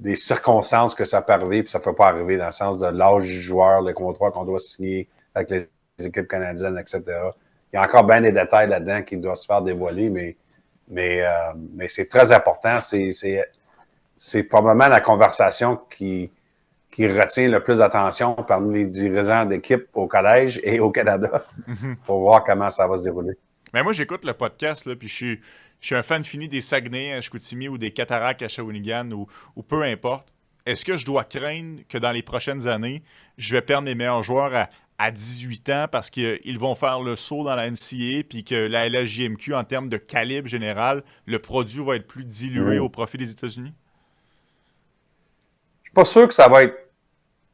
[SPEAKER 3] les circonstances que ça peut arriver, puis ça ne peut pas arriver dans le sens de l'âge du joueur, le contrat qu'on doit signer avec les équipes canadiennes, etc. Il y a encore bien des détails là-dedans qui doivent se faire dévoiler, mais c'est très important. C'est probablement la conversation qui retient le plus d'attention parmi les dirigeants d'équipe au collège et au Canada pour voir comment ça va se dérouler.
[SPEAKER 1] Mais moi, j'écoute le podcast, là, puis je suis un fan fini des Saguenay à Chicoutimi ou des Cataractes à Shawinigan ou peu importe. Est-ce que je dois craindre que dans les prochaines années, je vais perdre mes meilleurs joueurs à 18 ans parce qu'ils vont faire le saut dans la NCAA puis que la LHJMQ, en termes de calibre général, le produit va être plus dilué au profit des États-Unis?
[SPEAKER 3] Je suis pas sûr que ça va être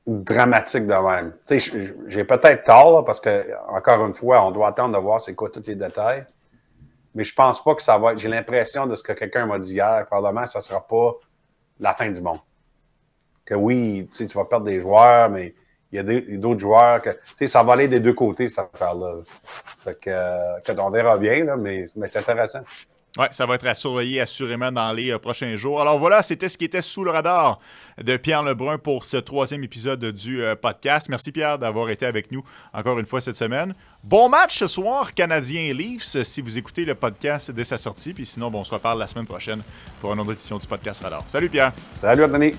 [SPEAKER 3] dramatique de même. Tu sais, j'ai peut-être tort, là, parce que, encore une fois, on doit attendre de voir c'est quoi tous les détails. Mais je pense pas que ça va être... J'ai l'impression de ce que quelqu'un m'a dit hier, probablement, ça sera pas la fin du monde. Que oui, tu sais, tu vas perdre des joueurs, mais il y a d'autres joueurs que... Tu sais, ça va aller des deux côtés, cette affaire-là. Fait que on verra bien, là, mais c'est intéressant.
[SPEAKER 1] Oui, ça va être à surveiller assurément dans les prochains jours. Alors voilà, c'était ce qui était sous le radar de Pierre Lebrun pour ce 3e épisode du podcast. Merci Pierre d'avoir été avec nous encore une fois cette semaine. Bon match ce soir, Canadiens Leafs, si vous écoutez le podcast dès sa sortie. Puis sinon, on se reparle la semaine prochaine pour une autre édition du podcast Radar. Salut Pierre.
[SPEAKER 3] Salut Anthony.